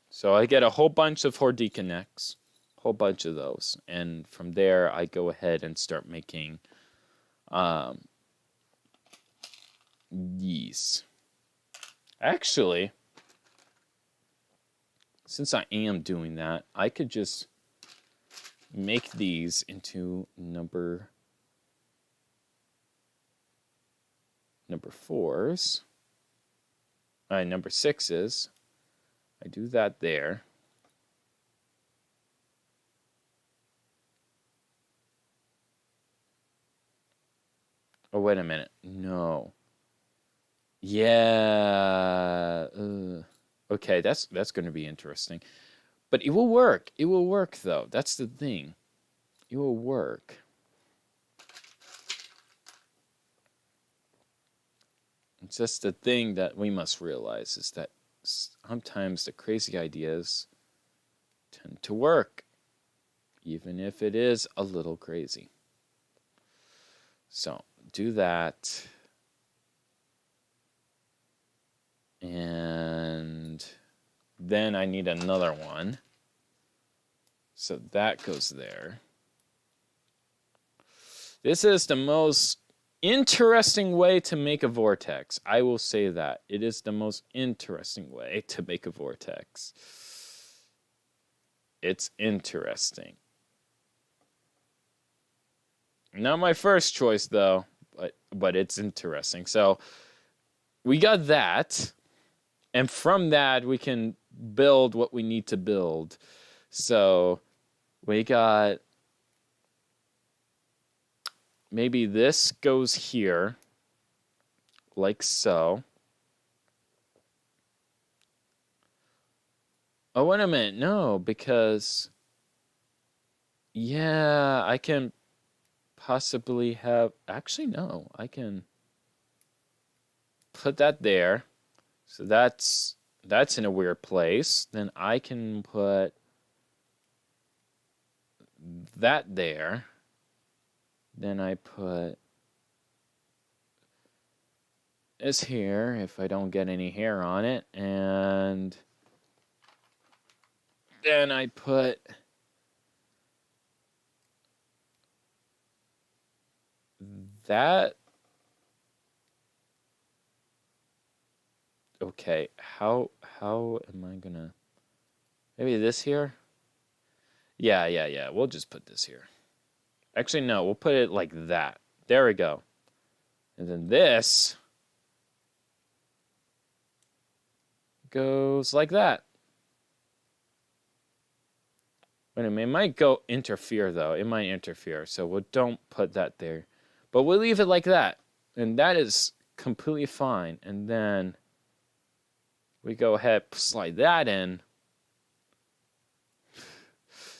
So I get a whole bunch of Horde Connects, a whole bunch of those. And from there, I go ahead and start making these. Actually, since I am doing that, I could just make these into number 4s. Number 6s. I do that there. Oh, wait a minute. No. Yeah. Okay, that's going to be interesting. But it will work. It will work, though. That's the thing. It will work. It's just the thing that we must realize is that sometimes the crazy ideas tend to work, even if it is a little crazy. So, do that. And then I need another one. So that goes there. This is the most interesting way to make a vortex. I will say that. It is the most interesting way to make a vortex. It's interesting. Not my first choice, though, but it's interesting. So we got that. And from that, we can build what we need to build. So we got, maybe this goes here, like so. Oh, wait a minute. No, because... Yeah, I can possibly have... Actually, no. I can put that there. So that's in a weird place. Then I can put that there. Then I put this here if I don't get any hair on it. And then I put that. Okay, how am I gonna... Maybe this here? Yeah. We'll just put this here. Actually, no, we'll put it like that. There we go. And then this goes like that. Wait a minute, it might go interfere though. It might interfere, so we'll don't put that there. But we'll leave it like that. And that is completely fine. And then we go ahead, slide that in.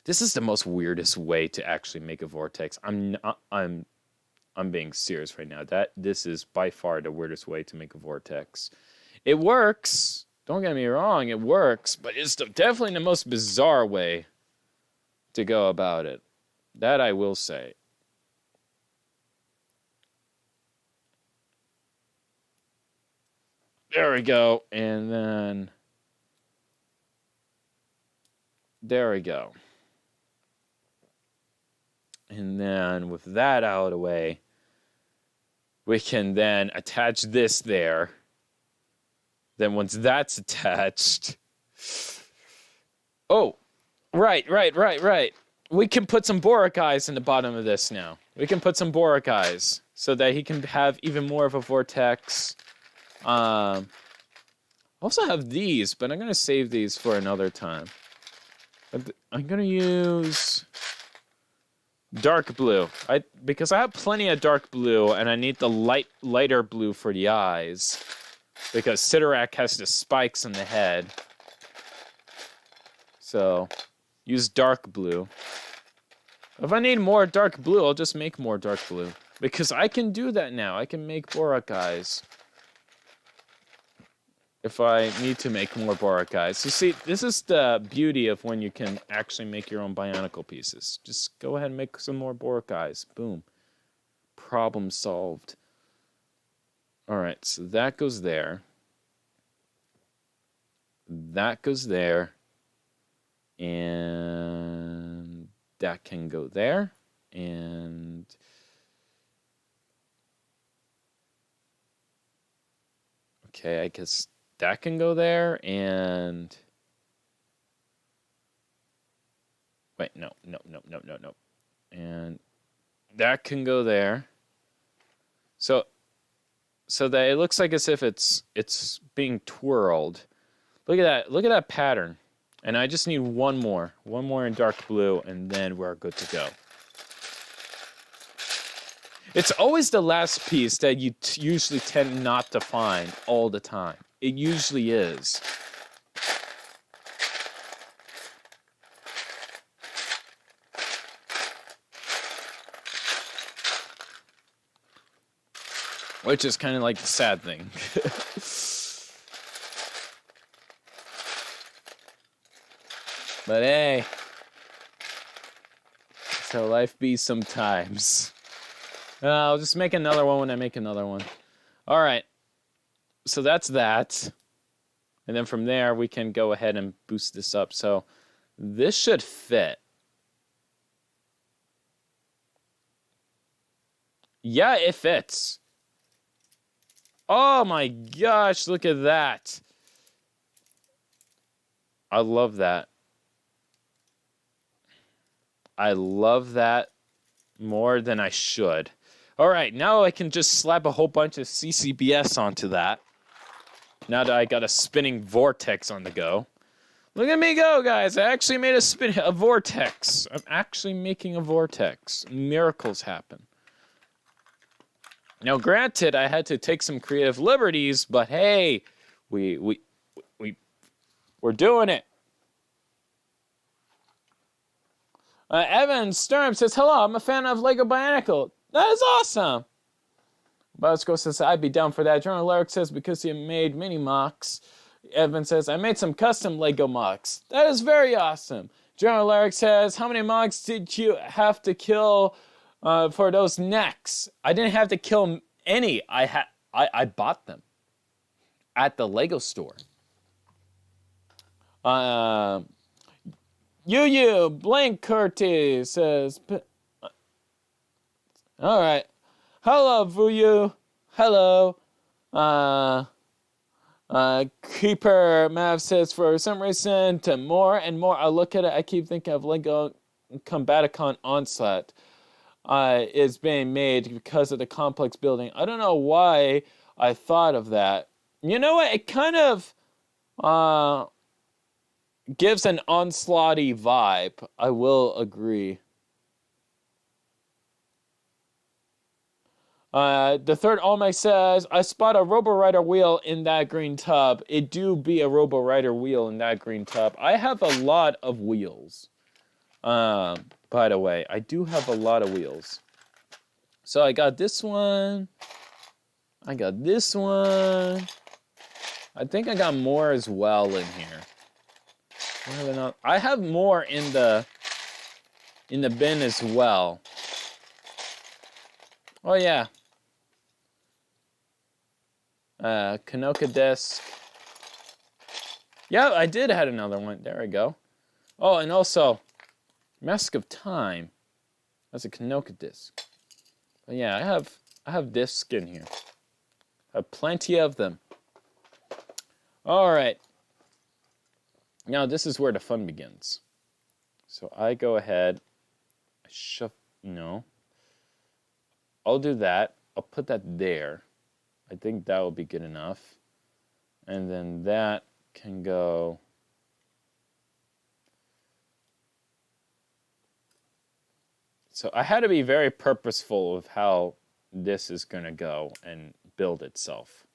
This is the most weirdest way to actually make a vortex. I'm being serious right now. This is by far the weirdest way to make a vortex. It works. Don't get me wrong, it works, but it's definitely the most bizarre way to go about it. That I will say. There we go. And then there we go. And then with that out of the way, we can then attach this there. Then once that's attached... Oh, right. We can put some boric eyes in the bottom of this now. We can put some boric eyes so that he can have even more of a vortex. I also have these, but I'm going to save these for another time. I'm going to use dark blue. Because I have plenty of dark blue, and I need the lighter blue for the eyes. Because Sidorak has the spikes on the head. So, use dark blue. If I need more dark blue, I'll just make more dark blue. Because I can do that now. I can make boric eyes. If I need to make more boric eyes. You see, this is the beauty of when you can actually make your own Bionicle pieces. Just go ahead and make some more boric eyes. Boom. Problem solved. Alright, so that goes there. That goes there. And that can go there. And... Okay, I guess... that can go there, and... Wait, no. And that can go there. So that it looks like as if it's being twirled. Look at that pattern. And I just need one more in dark blue, and then we're good to go. It's always the last piece that you usually tend not to find all the time. It usually is. Which is kind of like the sad thing. But hey, that's how life be sometimes. I'll just make another one when I make another one. All right. So that's that. And then from there, we can go ahead and boost this up. So this should fit. Yeah, it fits. Oh my gosh, look at that. I love that. I love that more than I should. All right, now I can just slap a whole bunch of CCBS onto that. Now that I got a spinning vortex on the go. Look at me go, guys. I actually made a vortex. I'm actually making a vortex. Miracles happen. Now, granted, I had to take some creative liberties, but hey, we're doing it. Evan Sturm says, hello, I'm a fan of Lego Bionicle. That is awesome. Bosco says, I'd be down for that. Journal Lyric says, because he made mini MOCs. Evan says, I made some custom Lego MOCs. That is very awesome. Journal Lyric says, how many MOCs did you have to kill for those necks? I didn't have to kill any. I bought them at the Lego store. Blank Curtis says, all right. Hello, Vuyu. Hello. Keeper Mav says, for some reason, to more and more I look at it, I keep thinking of Lego Combaticon Onslaught is being made because of the complex building. I don't know why I thought of that. You know what? It kind of gives an onslaughty vibe. I will agree. The third Olmec says, I spot a Robo-Rider wheel in that green tub. It do be a Robo-Rider wheel in that green tub. I have a lot of wheels. By the way, I do have a lot of wheels. So I got this one. I got this one. I think I got more as well in here. I have more in the bin as well. Oh yeah. Kanoka disc. Yeah, I did have another one. There we go. Oh, and also Mask of Time. That's a Kanoka disc. But yeah, I have discs in here. I have plenty of them. All right. Now this is where the fun begins. So I go ahead. I'll do that. I'll put that there. I think that will be good enough. And then that can go. So I had to be very purposeful of how this is going to go and build itself.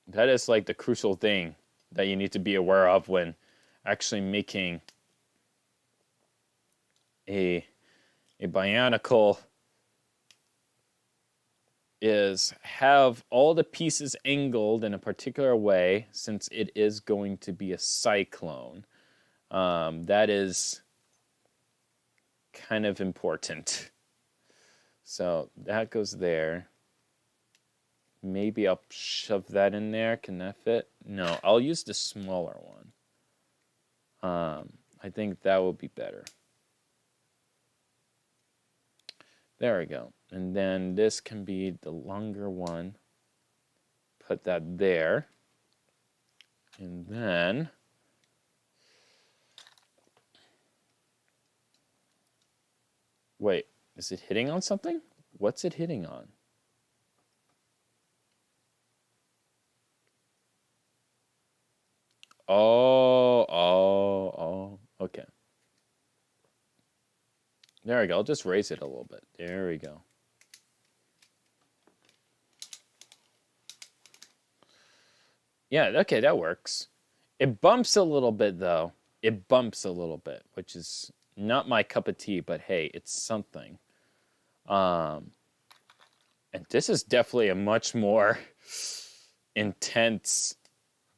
That is like the crucial thing that you need to be aware of when actually making a Bionicle, is have all the pieces angled in a particular way, since it is going to be a cyclone. That is kind of important. So that goes there. Maybe I'll shove that in there. Can that fit? No, I'll use the smaller one. I think that will be better. There we go. And then this can be the longer one. Put that there. And then wait, is it hitting on something? What's it hitting on? Oh, okay. There we go. I'll just raise it a little bit. There we go. Yeah, okay, that works. It bumps a little bit, though. It bumps a little bit, which is not my cup of tea, but hey, it's something. And this is definitely a much more intense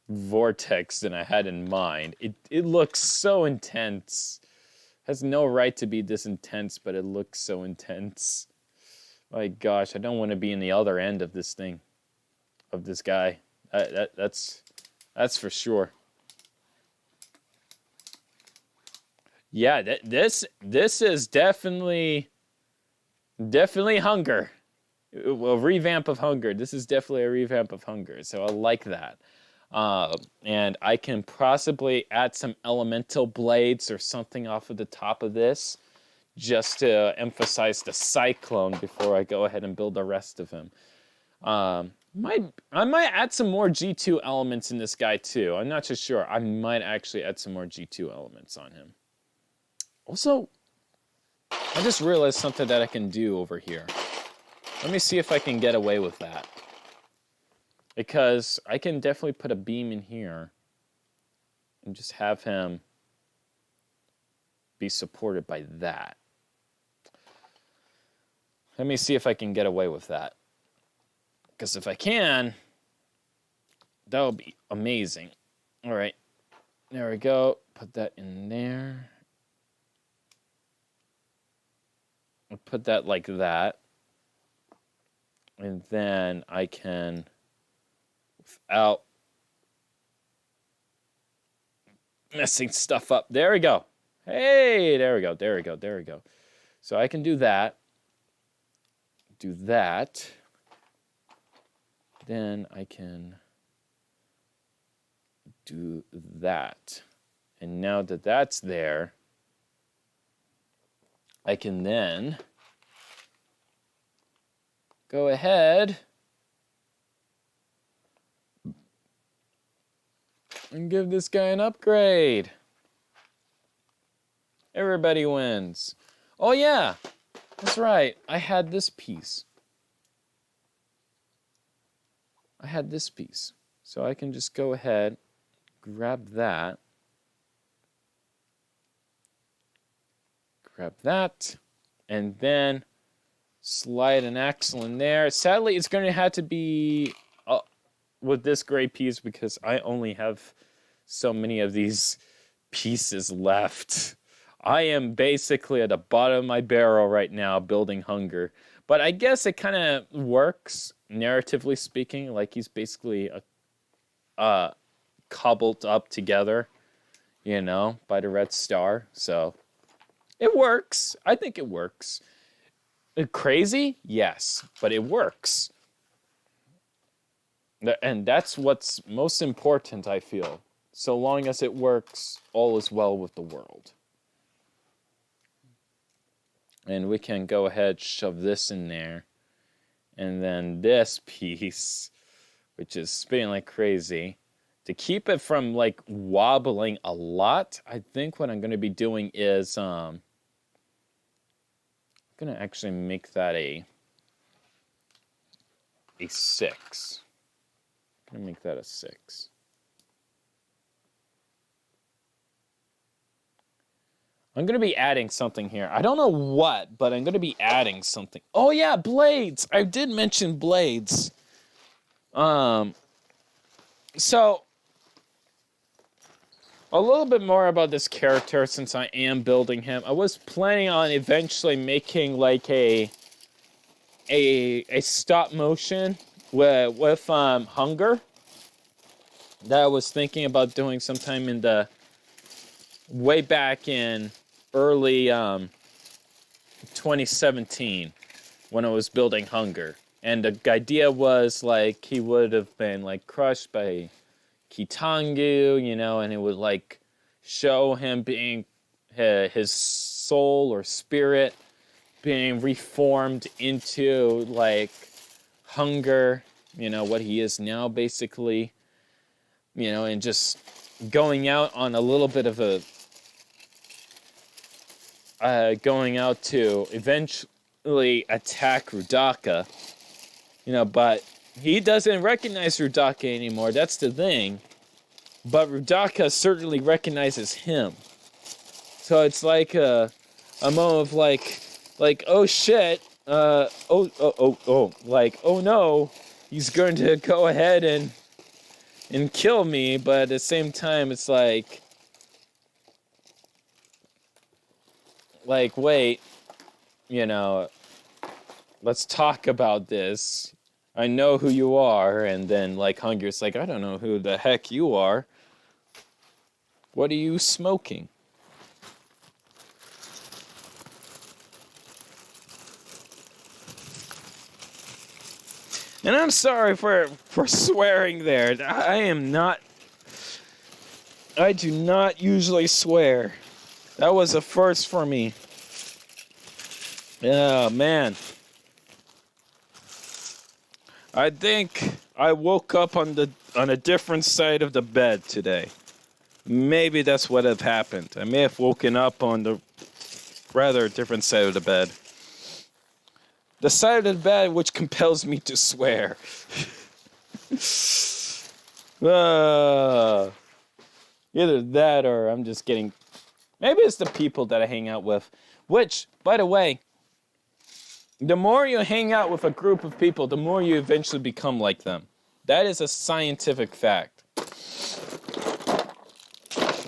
vortex than I had in mind. It looks so intense. Has no right to be this intense, but it looks so intense. My gosh, I don't want to be in the other end of this thing, of this guy. That's for sure. Yeah, this is definitely Hunger. A revamp of Hunger. This is definitely a revamp of Hunger, so I like that. And I can possibly add some elemental blades or something off of the top of this just to emphasize the cyclone before I go ahead and build the rest of him. I might add some more G2 elements in this guy too. I'm not too sure. I might actually add some more G2 elements on him. Also, I just realized something that I can do over here. Let me see if I can get away with that. Because I can definitely put a beam in here and just have him be supported by that. Let me see if I can get away with that. Because if I can, that would be amazing. All right. There we go. Put that in there. I'll put that like that. And then I can, without messing stuff up. There we go. Hey, there we go. There we go. There we go. So I can do that. Do that. Then I can do that. And now that that's there, I can then go ahead and give this guy an upgrade. Everybody wins. Oh yeah, that's right. I had this piece. So I can just go ahead, grab that. Grab that, and then slide an axle in there. Sadly, it's going to have to be with this gray piece because I only have so many of these pieces left. I am basically at the bottom of my barrel right now building Hunger. But I guess it kind of works, narratively speaking, like he's basically cobbled up together, you know, by the red star. So it works. I think it works. Crazy? Yes, but it works. And that's what's most important, I feel. So long as it works, all is well with the world. And we can go ahead, shove this in there. And then this piece, which is spinning like crazy. To keep it from like wobbling a lot, I think what I'm going to be doing is I'm going to actually make that a 6. I'm going to make that a 6. I'm going to be adding something here. I don't know what, but I'm going to be adding something. Oh yeah, blades. I did mention blades. So a little bit more about this character since I am building him. I was planning on eventually making like a stop motion with Hunger that I was thinking about doing sometime in the way back in early 2017 when I was building Hunger. And the idea was like he would have been like crushed by Kitangu, you know, and it would like show him being his soul or spirit being reformed into like Hunger, you know, what he is now basically, you know, and just going out on a little bit of a going out to eventually attack Rudaka, you know, but he doesn't recognize Rudaka anymore. That's the thing. But Rudaka certainly recognizes him. So it's like a moment of like, oh shit, like, oh no, he's going to go ahead and kill me. But at the same time, it's like, wait, you know, let's talk about this. I know who you are. And then like Hunger's like, I don't know who the heck you are. What are you smoking? And I'm sorry for swearing there. I do not usually swear. That was a first for me. Oh, man. I think I woke up on a different side of the bed today. Maybe that's what had happened. I may have woken up on the rather different side of the bed. The side of the bed which compels me to swear. Either that or I'm just getting Maybe it's the people that I hang out with. Which, by the way, the more you hang out with a group of people, the more you eventually become like them. That is a scientific fact.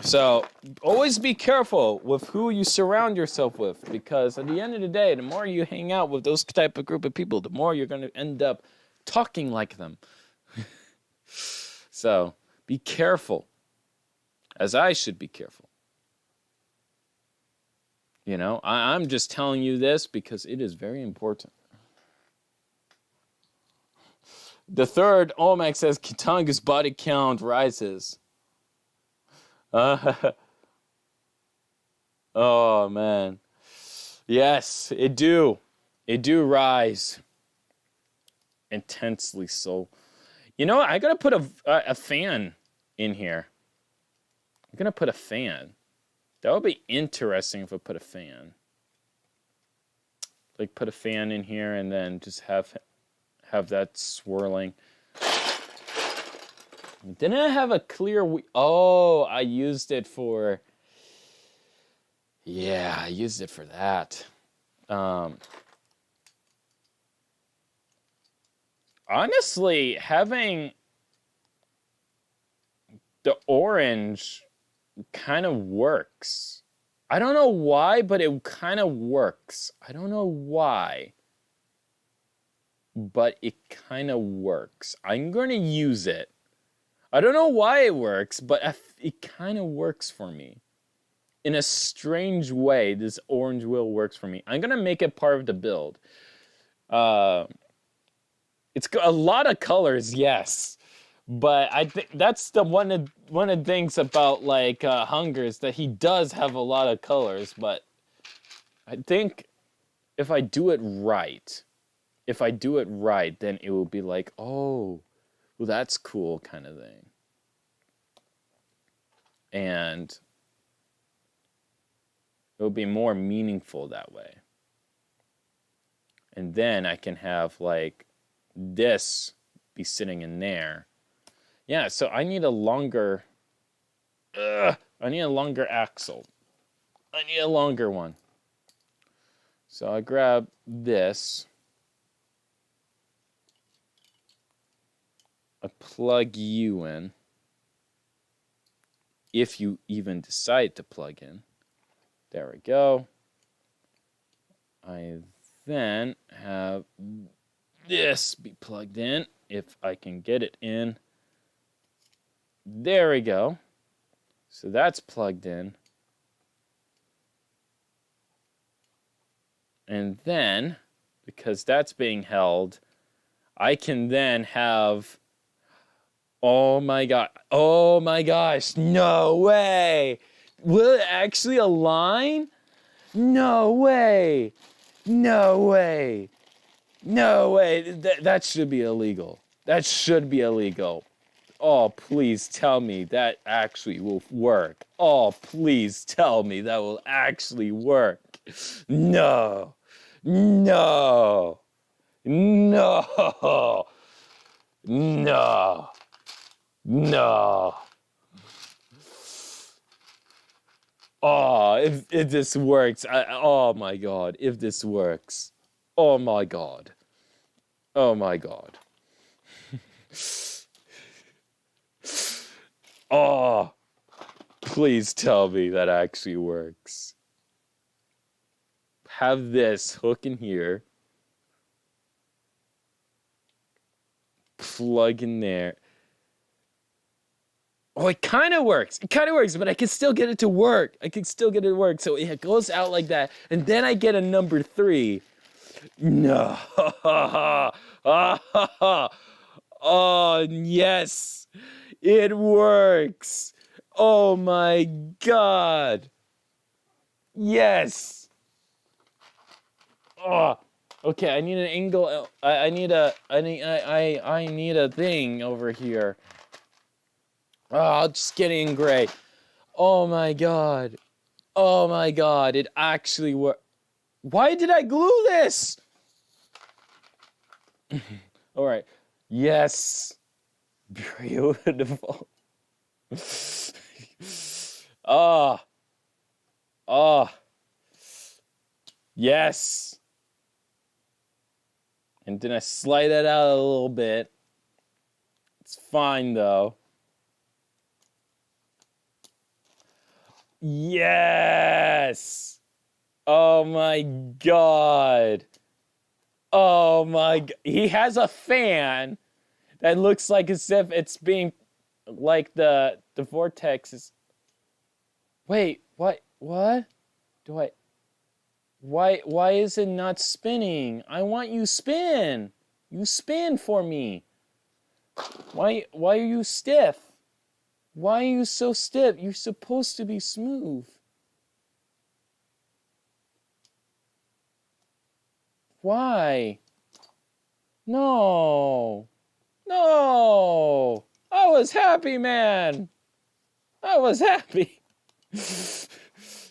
So, always be careful with who you surround yourself with, because at the end of the day, the more you hang out with those type of group of people, the more you're going to end up talking like them. So, be careful, as I should be careful. You know, I'm just telling you this because it is very important. The third, Olmec says, Katanga's body count rises. Oh, man. Yes, it do. It do rise. Intensely so. You know what? I gotta put a fan in here. I'm gonna put a fan. That would be interesting if I put a fan. Like, put a fan in here and then just have that swirling. Didn't I have a clear... Oh, I used it for... Yeah, I used it for that. Honestly, having the orange kind of works. I don't know why, but it kind of works. I don't know why, but it kind of works. I'm going to use it. I don't know why it works, but it kind of works for me. In a strange way, this orange wheel works for me. I'm going to make it part of the build. It's got a lot of colors, yes. But I think that's the one of the things about like Hunger is that he does have a lot of colors. But I think if I do it right, then it will be like, oh, well, that's cool kind of thing. And it will be more meaningful that way. And then I can have like this be sitting in there. Yeah, so I need a longer axle. I need a longer one. So I grab this. I plug you in. If you even decide to plug in. There we go. I then have this be plugged in, if I can get it in. There we go. So that's plugged in. And then, because that's being held, I can then have... Oh my god. Oh my gosh. No way. Will it actually align? No way. No way. No way. That should be illegal. That should be illegal. Oh, please tell me that actually will work. Oh, please tell me that will actually work. No. No. No. No. No. Oh, if this works, oh my god, if this works. Oh my god. Oh my god. Oh, please tell me that actually works. Have this hook in here. Plug in there. Oh, it kind of works. It kind of works, but I can still get it to work. So it goes out like that. And then I get a number 3. No. Oh, yes. It works. Oh, my God. Yes. Oh. Okay, I need an angle. I need a thing over here. Oh, just get in gray. Oh my god. Oh my god, it actually worked. Why did I glue this? Alright. Yes. Beautiful. Ah. Oh. Yes. And then I slide that out a little bit. It's fine, though. Yes! Oh, my God. Oh, my God. He has a fan that looks like as if it's being... Like the vortex is... Wait, what? What? Do I... Why is it not spinning? I want you spin. You spin for me. Why are you stiff? Why are you so stiff? You're supposed to be smooth. Why? No. No. I was happy, man. I was happy.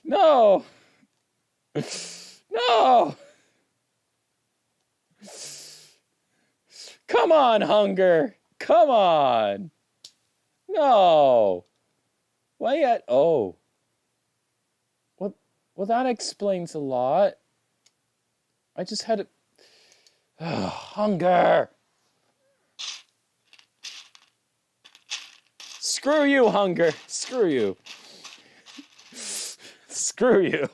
No. No! Come on, hunger! Come on! No! Why yet? Oh. Well, that explains a lot. I just had to... Hunger! Screw you, hunger! Screw you. Screw you.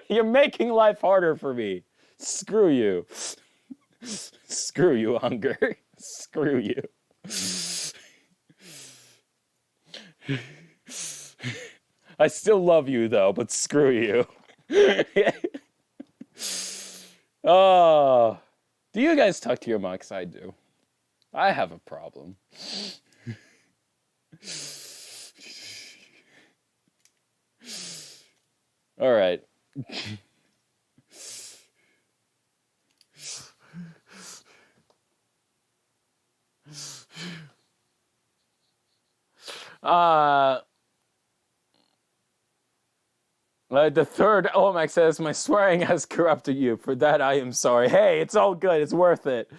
You're making life harder for me. Screw you. Screw you, hunger. Screw you. I still love you, though, but screw you. Oh. Do you guys talk to your MOCs? I do. I have a problem. All right. The third OMAC says, my swearing has corrupted you. For that, I am sorry. Hey, it's all good. It's worth it.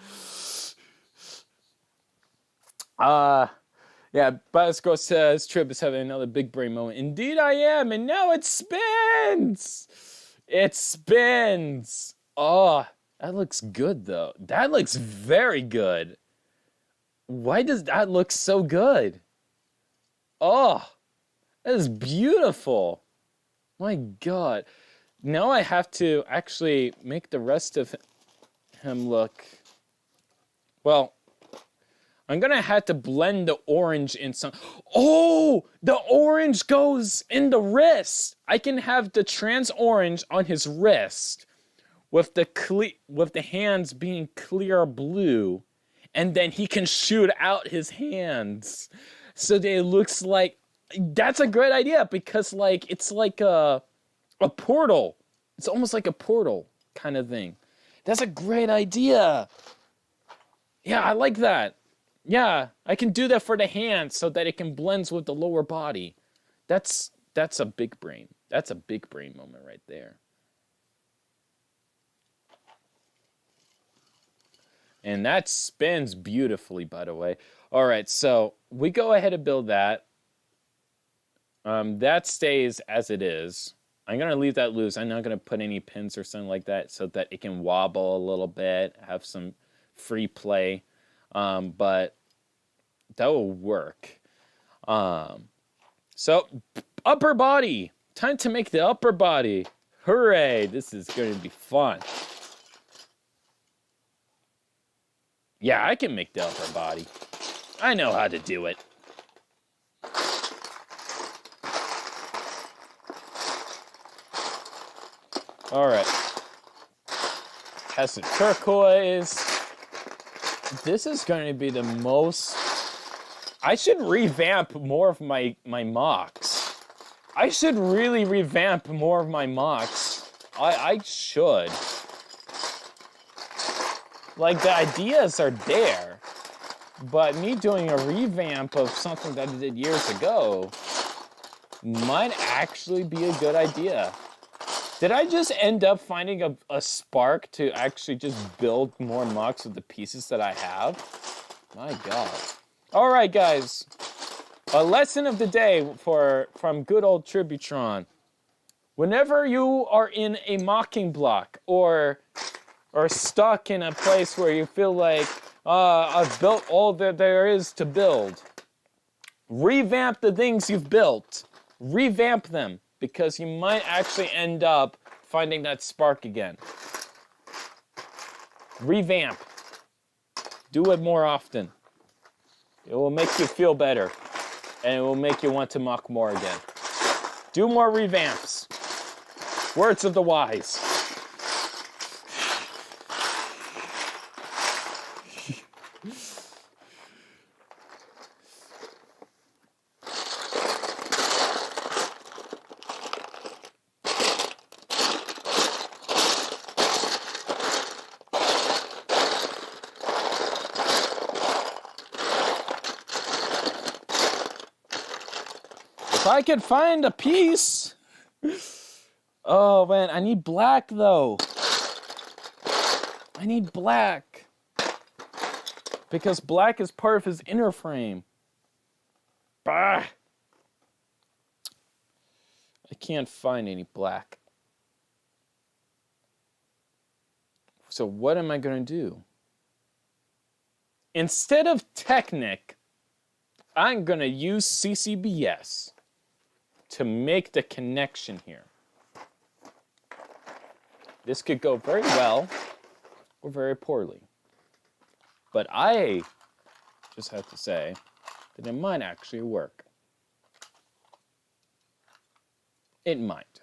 Yeah, Bioscore says, Trip is having another big brain moment. Indeed I am, and now it spins! It spins! Oh, that looks good, though. That looks very good. Why does that look so good? Oh, that is beautiful. My God. Now I have to actually make the rest of him look... Well... I'm gonna have to blend the orange in some... Oh! The orange goes in the wrist! I can have the trans orange on his wrist with the hands being clear blue, and then he can shoot out his hands so that it looks like... That's a great idea because like it's like a portal. It's almost like a portal kind of thing. That's a great idea. Yeah, I like that. Yeah, I can do that for the hands so that it can blend with the lower body. That's a big brain. That's a big brain moment right there. And that spins beautifully, by the way. All right, so we go ahead and build that. That stays as it is. I'm going to leave that loose. I'm not going to put any pins or something like that so that it can wobble a little bit, have some free play. But that will work. So, upper body. Time to make the upper body. Hooray. This is going to be fun. Yeah, I can make the upper body. I know how to do it. All right. Has some turquoise. This is going to be the most... I should revamp more of my MOCs. I should really revamp more of my MOCs. I should. Like, the ideas are there. But me doing a revamp of something that I did years ago might actually be a good idea. Did I just end up finding a spark to actually just build more MOCs with the pieces that I have? My God. All right, guys. A lesson of the day from good old Tributron. Whenever you are in a mocking block or stuck in a place where you feel like, I've built all that there is to build, revamp the things you've built. Revamp them, because you might actually end up finding that spark again. Revamp. Do it more often. It will make you feel better, and it will make you want to mock more again. Do more revamps. Words of the wise. If I could find a piece. Oh man, I need black though. I need black. Because black is part of his inner frame. Bah! I can't find any black. So what am I going to do? Instead of Technic, I'm going to use CCBS to make the connection here. This could go very well or very poorly. But I just have to say that it might actually work. It might.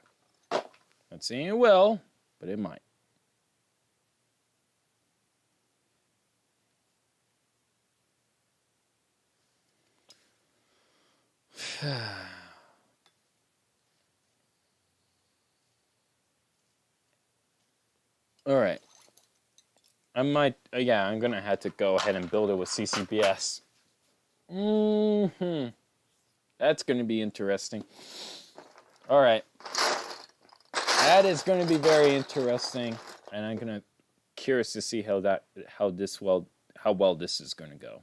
Not saying it will, but it might. All right. I'm going to have to go ahead and build it with CCBS. That's going to be interesting. All right. That is going to be very interesting, and I'm going to curious to see how well this is going to go.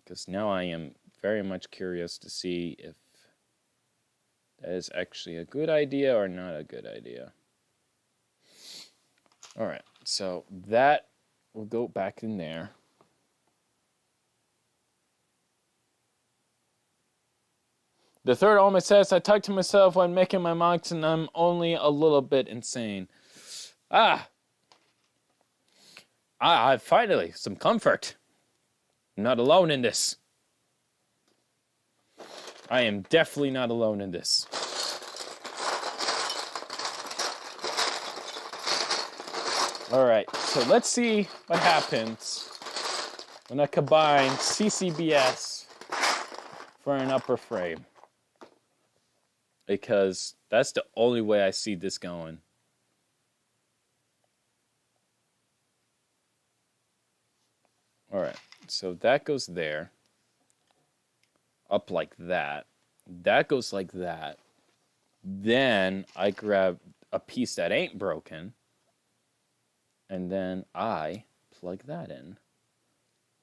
Because now I am very much curious to see if that is actually a good idea or not a good idea. All right, so that will go back in there. The third element says, I talk to myself when making my mocks and I'm only a little bit insane. I finally, some comfort. I'm not alone in this. I am definitely not alone in this. All right, so let's see what happens when I combine CCBS for an upper frame. Because that's the only way I see this going. All right, so that goes there. Up like that. That goes like that. Then I grab a piece that ain't broken. And then I plug that in.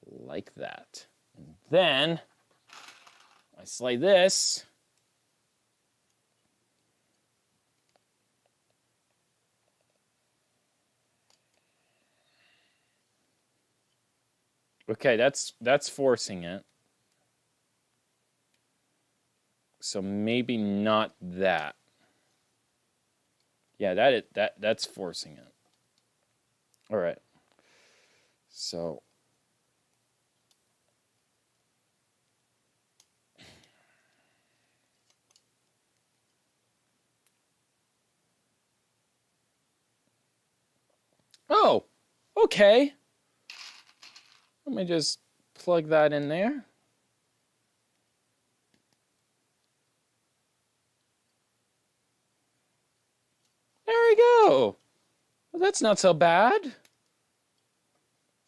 Like that. And then I slide this. Okay, that's forcing it. So maybe not that. Yeah, that's forcing it. All right. So oh, okay. Let me just plug that in there. There we go. Well, that's not so bad.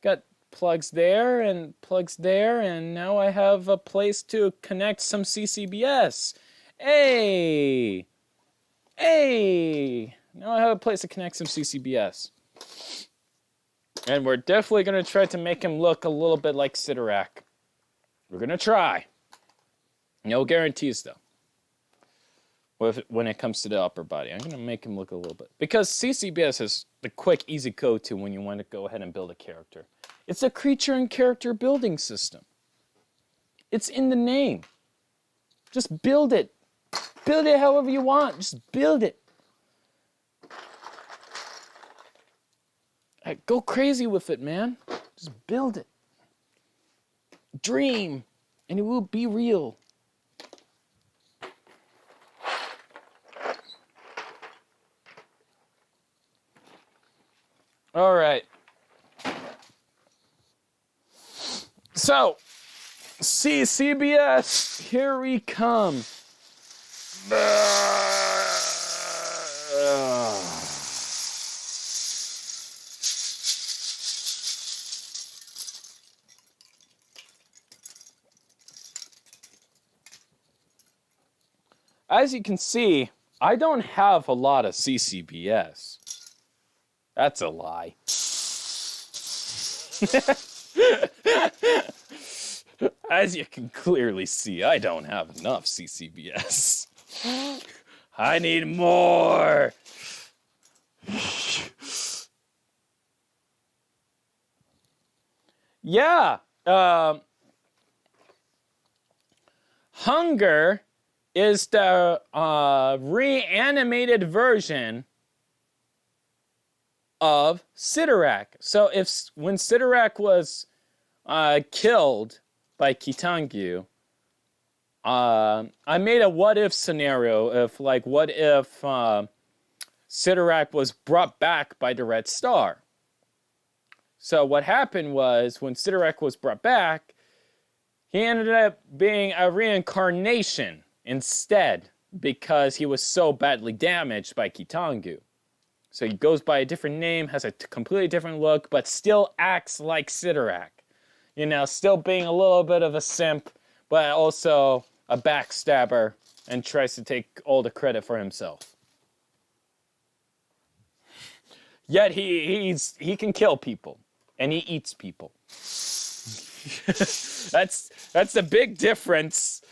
Got plugs there, and now I have a place to connect some CCBS. Hey! Hey! Now I have a place to connect some CCBS. And we're definitely going to try to make him look a little bit like Sidorak. We're going to try. No guarantees, though. when it comes to the upper body. I'm going to make him look a little bit. Because CCBS is the quick, easy go-to when you want to go ahead and build a character. It's a creature and character building system. It's in the name. Just build it. Build it however you want. Just build it. Go crazy with it, man. Just build it. Dream, and it will be real. All right. So, CBS, here we come. As you can see, I don't have a lot of CCBS. That's a lie. As you can clearly see, I don't have enough CCBS. I need more. Yeah. Hunger is the reanimated version of Sidorak. So when Sidorak was killed by Kitangyu, I made a what-if scenario of what if Sidorak was brought back by the Red Star. So what happened was when Sidorak was brought back, he ended up being a reincarnation instead because he was so badly damaged by Kitangyu. So he goes by a different name, has a completely different look, but still acts like Sidorak. You know, still being a little bit of a simp, but also a backstabber, and tries to take all the credit for himself. Yet he can kill people, and he eats people. That's a big difference.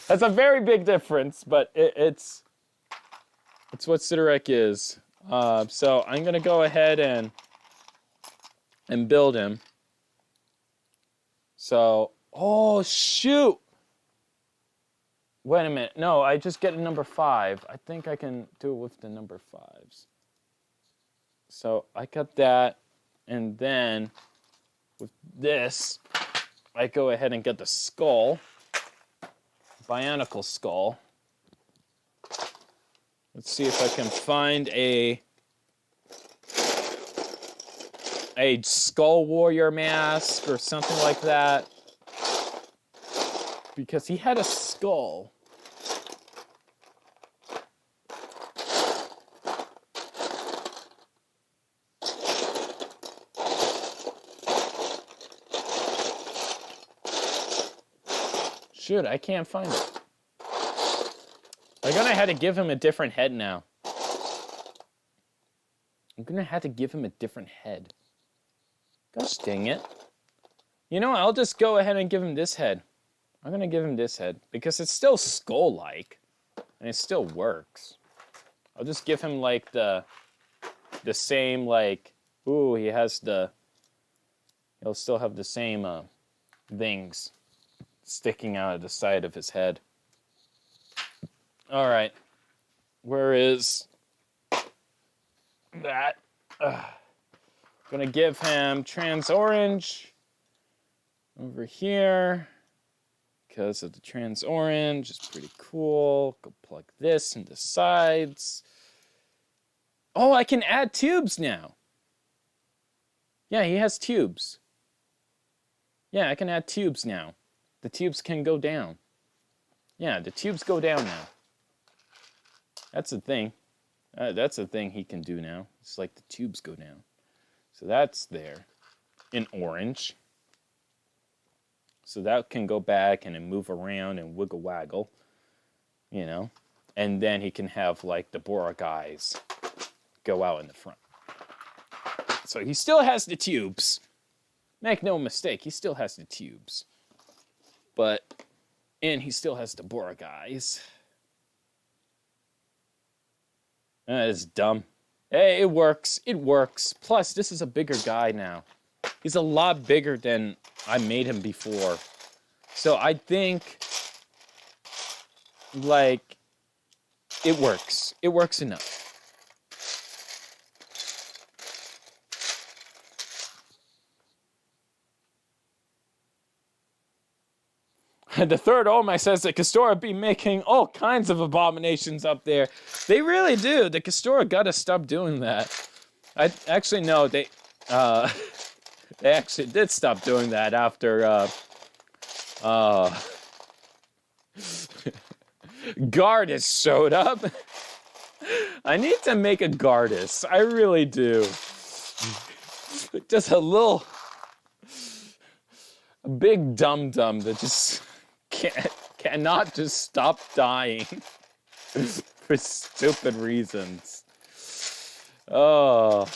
That's a very big difference, but it's what Sidorak is. So I'm gonna go ahead and build him. So, oh shoot! Wait a minute. No, I just get a number 5. I think I can do it with the number 5s. So I got that, and then with this, I go ahead and get the skull, Bionicle skull. Let's see if I can find a Skull Warrior mask or something like that. Because he had a skull. Shoot, I can't find it. I'm gonna have to give him a different head now. I'm gonna have to give him a different head. Gosh dang it. You know, I'll just go ahead and give him this head. I'm gonna give him this head because it's still skull-like and it still works. I'll just give him like the same ooh, he'll still have the same things sticking out of the side of his head. All right, where is that? Gonna give him trans orange over here because of the trans orange. It's pretty cool. Go plug this into sides. Oh, I can add tubes now. Yeah, he has tubes. Yeah, I can add tubes now. The tubes can go down. Yeah, the tubes go down now. That's a thing. That's a thing he can do now. It's like the tubes go down. So that's there in orange. So that can go back and then move around and wiggle waggle, you know. And then he can have like the Borak eyes go out in the front. So he still has the tubes. Make no mistake, he still has the tubes. And he still has the Borak eyes. It's dumb. Hey, it works. It works. Plus, this is a bigger guy now. He's a lot bigger than I made him before. So I think, like, it works. It works enough. And the third Olmec says that Castora be making all kinds of abominations up there. They really do. The Castora gotta stop doing that. I actually no, they actually did stop doing that after Gardas showed up. I need to make a Gardas. I really do. Just a big dum-dum that just cannot just stop dying for stupid reasons. Oh.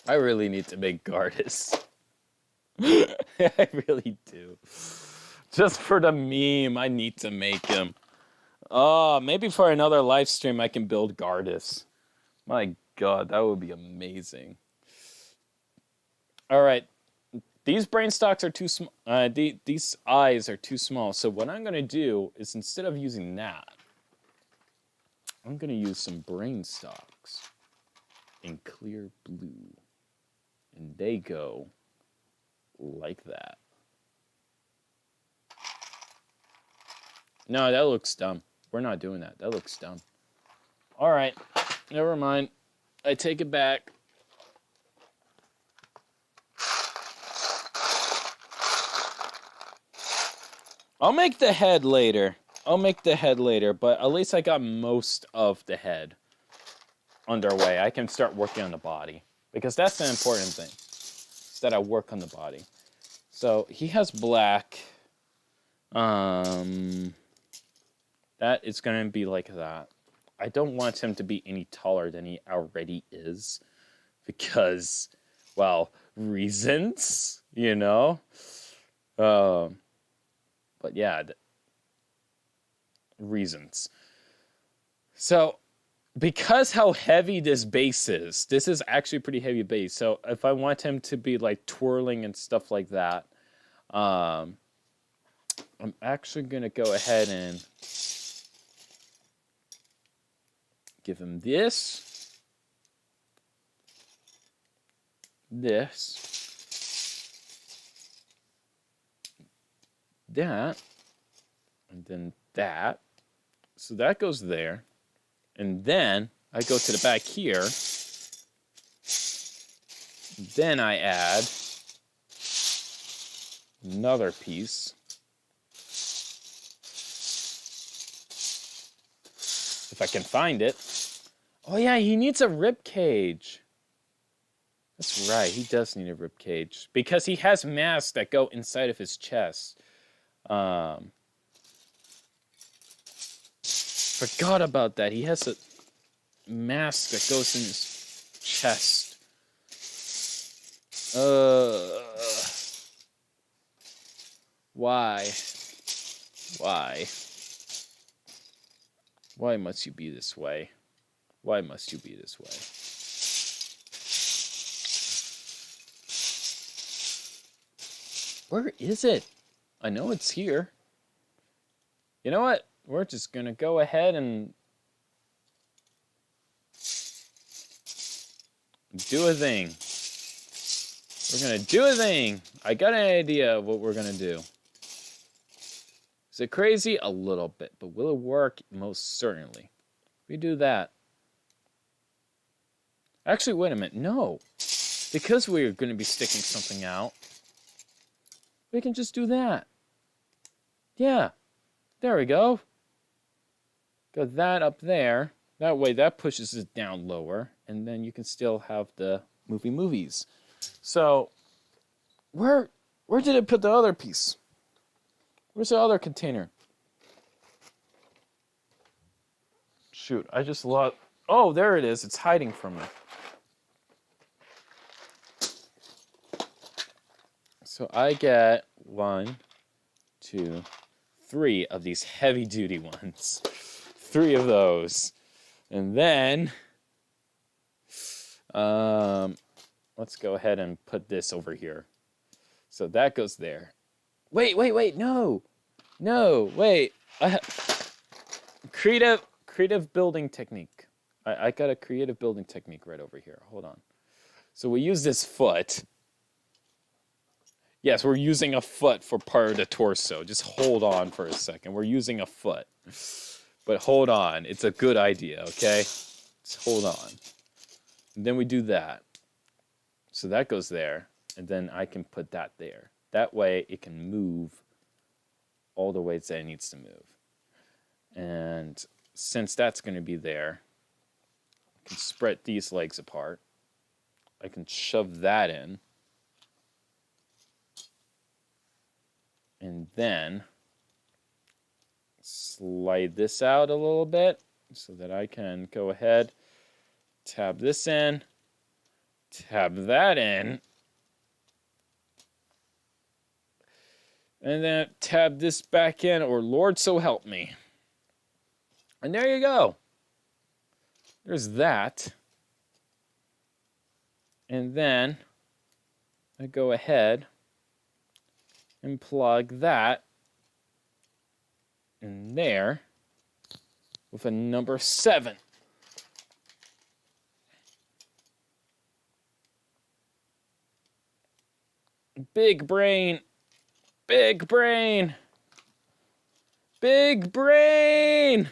I really need to make Gardas. I really do. Just for the meme, I need to make him. Oh, maybe for another live stream I can build Gardas. My God, that would be amazing. All right, these brain stalks are too small. These eyes are too small. So what I'm gonna do is instead of using that, I'm gonna use some brain stalks in clear blue, and they go like that. No, that looks dumb. We're not doing that. That looks dumb. All right, never mind. I take it back. I'll make the head later. But at least I got most of the head underway. I can start working on the body, because that's the important thing, is that I work on the body. So he has black. That is going to be like that. I don't want him to be any taller than he already is, because, well, reasons, you know? But yeah, reasons. So, because how heavy this base is, this is actually a pretty heavy base. So if I want him to be like twirling and stuff like that, I'm actually going to go ahead and give him this, that, and then that. So that goes there. And then I go to the back here. Then I add another piece. If I can find it. Oh yeah, he needs a rib cage. That's right, he does need a rib cage, because he has masks that go inside of his chest. Forgot about that. He has a mask that goes in his chest. Why? Why? Why must you be this way? Why must you be this way? Where is it? I know it's here. You know what? We're just going to go ahead and do a thing. We're going to do a thing. I got an idea of what we're going to do. Is it crazy? A little bit. But will it work? Most certainly. We do that. Actually, wait a minute. No. Because we're going to be sticking something out, we can just do that. Yeah. There we go. Got that up there. That way that pushes it down lower. And then you can still have the movies. So, where did it put the other piece? Where's the other container? Shoot, I just lost. Oh, there it is. It's hiding from me. So I get 1, 2, 3 of these heavy-duty ones. 3 of those. And then, let's go ahead and put this over here. So that goes there. Wait, no, wait. Creative building technique. I got a creative building technique right over here. Hold on. So we use this foot. Yes, we're using a foot for part of the torso. Just hold on for a second. We're using a foot. But hold on. It's a good idea, okay? Just hold on. And then we do that. So that goes there. And then I can put that there. That way it can move all the ways that it needs to move. And since that's going to be there, I can spread these legs apart. I can shove that in. And then slide this out a little bit so that I can go ahead, tab this in, tab that in, and then tab this back in, or Lord so help me. And there you go. There's that. And then I go ahead and plug that in there with a number 7. Big brain. Big brain. Big brain.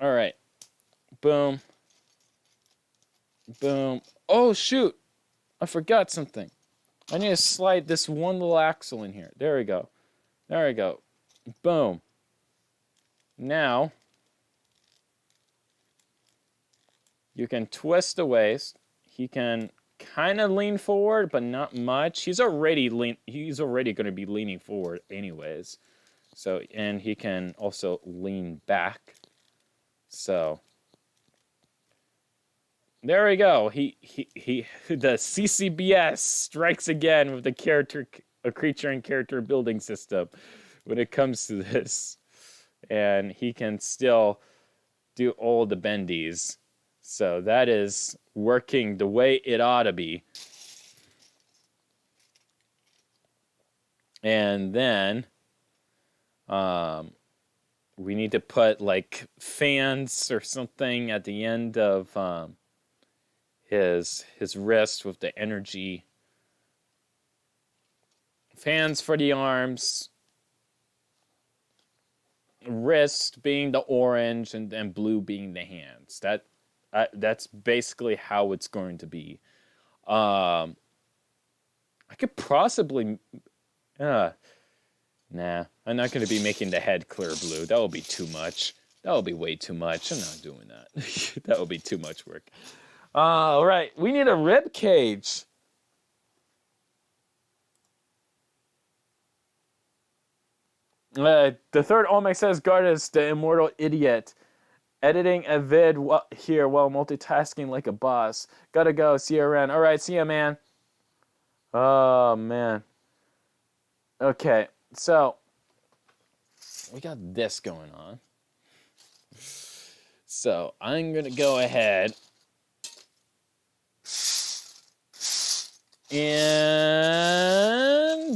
All right. Boom. Boom. Oh, shoot. I forgot something. I need to slide this one little axle in here. There we go. There we go. Boom. Now, you can twist the waist. He can kind of lean forward, but not much. He's already going to be leaning forward anyways. So, and he can also lean back. So, there we go. The CCBS strikes again with a creature and character building system when it comes to this. And he can still do all the bendies. So that is working the way it ought to be. And then we need to put like fans or something at the end of his wrist with the energy. Fans for the arms. Wrist being the orange and blue being the hands. That's basically how it's going to be. I could possibly... nah, I'm not going to be making the head clear blue. That will be too much. That will be way too much. I'm not doing that. That will be too much work. All right, we need a rib cage. The third Olmec says, "Guard is the immortal idiot. Editing a vid here while multitasking like a boss. Gotta go. See you around." All right, see ya, man. Oh, man. Okay, so we got this going on. So I'm going to go ahead and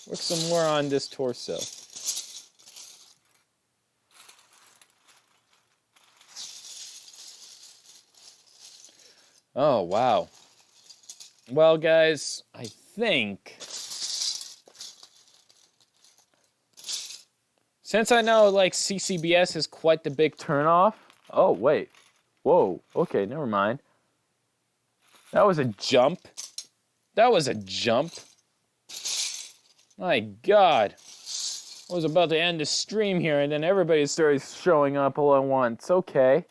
work some more on this torso. Oh, wow. Well, guys, I think since I know, like, CCBS is quite the big turnoff. Oh, wait. Whoa. Okay, never mind. That was a jump. That was a jump. My God. I was about to end the stream here, and then everybody started showing up all at once. Okay.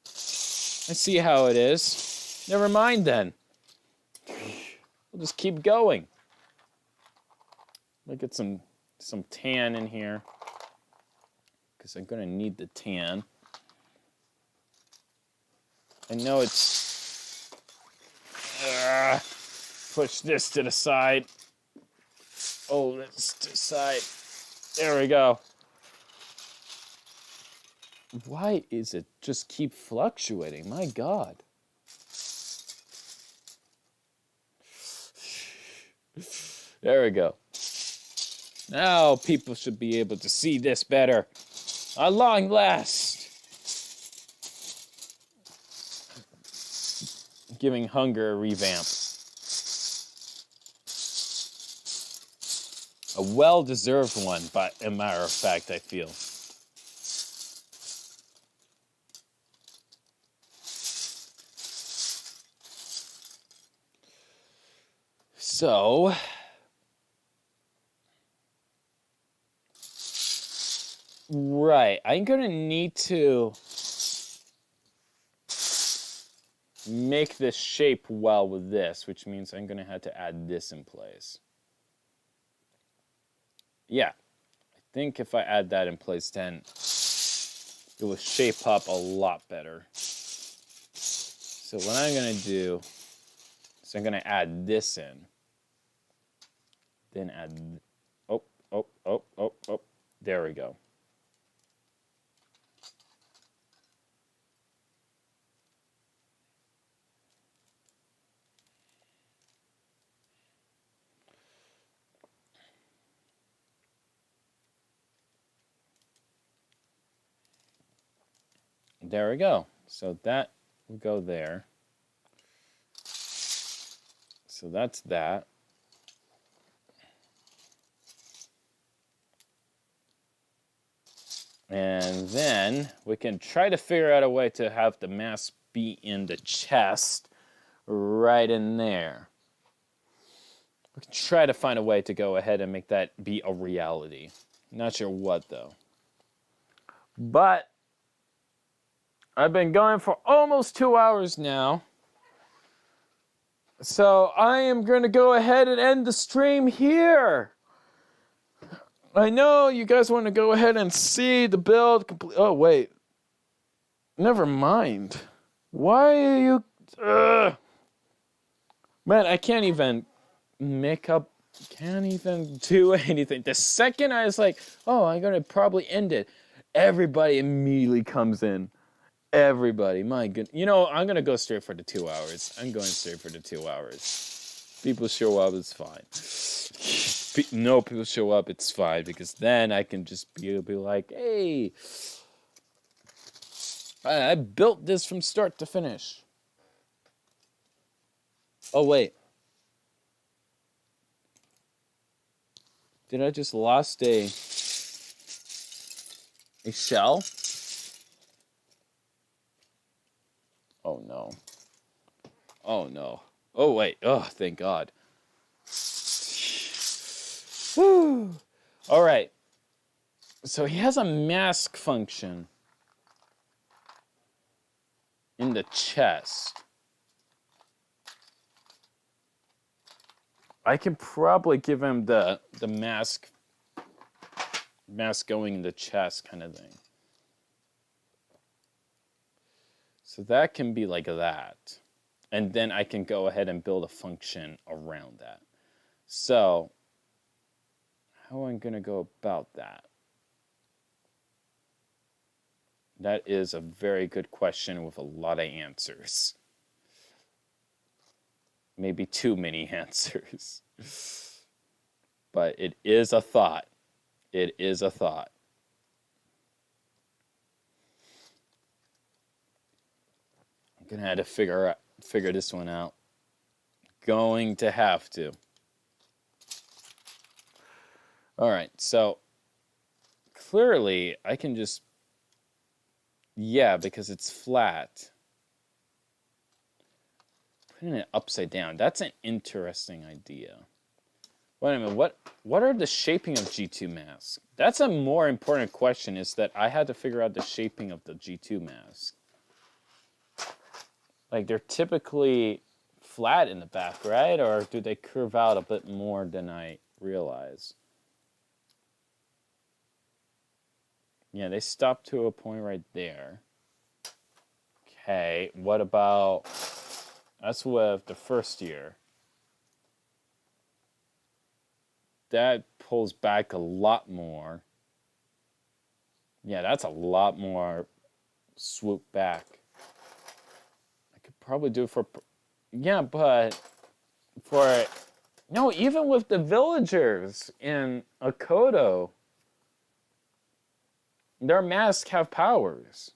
I see how it is. Never mind, then. We'll just keep going. Let me get some tan in here, because I'm going to need the tan. I know it's... push this to the side. Oh, let's decide. There we go. Why is it just keep fluctuating? My God. There we go. Now people should be able to see this better. At long last. Giving Hunger a revamp. A well-deserved one, but a matter of fact, I feel. So, right, I'm gonna need to make this shape well with this, which means I'm gonna have to add this in place. Yeah, I think if I add that in place, then it will shape up a lot better. So what I'm gonna do is I'm gonna add this in. Then add, oh, there we go. There we go. So that will go there. So that's that. And then we can try to figure out a way to have the mask be in the chest right in there. We can try to find a way to go ahead and make that be a reality. Not sure what though. But I've been going for almost 2 hours now. So I am going to go ahead and end the stream here. I know you guys want to go ahead and see the build complete. Oh, wait. Never mind. Why are you... Man, I can't even make up... Can't even do anything. The second I was like, oh, I'm going to probably end it, everybody immediately comes in. Everybody, my goodness. You know, I'm going to go straight for the 2 hours. I'm going straight for the 2 hours. People show up, it's fine. No, people show up, it's fine. Because then I can just be like, hey, I built this from start to finish. Oh, wait. Did I just lost a shell? Oh, no. Oh, no. Oh, wait. Oh, thank God. Woo. All right. So he has a mask function in the chest. I can probably give him the mask going in the chest kind of thing. So that can be like that. And then I can go ahead and build a function around that. So how am I going to go about that? That is a very good question with a lot of answers. Maybe too many answers. But it is a thought. It is a thought. I'm going to have to figure this one out. Going to have to. All right, so clearly I can just, yeah, because it's flat. Putting it upside down, that's an interesting idea. Wait a minute, what are the shaping of G2 mask? That's a more important question, is that I had to figure out the shaping of the G2 mask. Like, they're typically flat in the back, right? Or do they curve out a bit more than I realize? Yeah, they stop to a point right there. Okay, what about... That's with the first year. that pulls back a lot more. Yeah, that's a lot more swoop back. I could probably do it for... Yeah, but for... No, even with the villagers in Akodo, their masks have powers.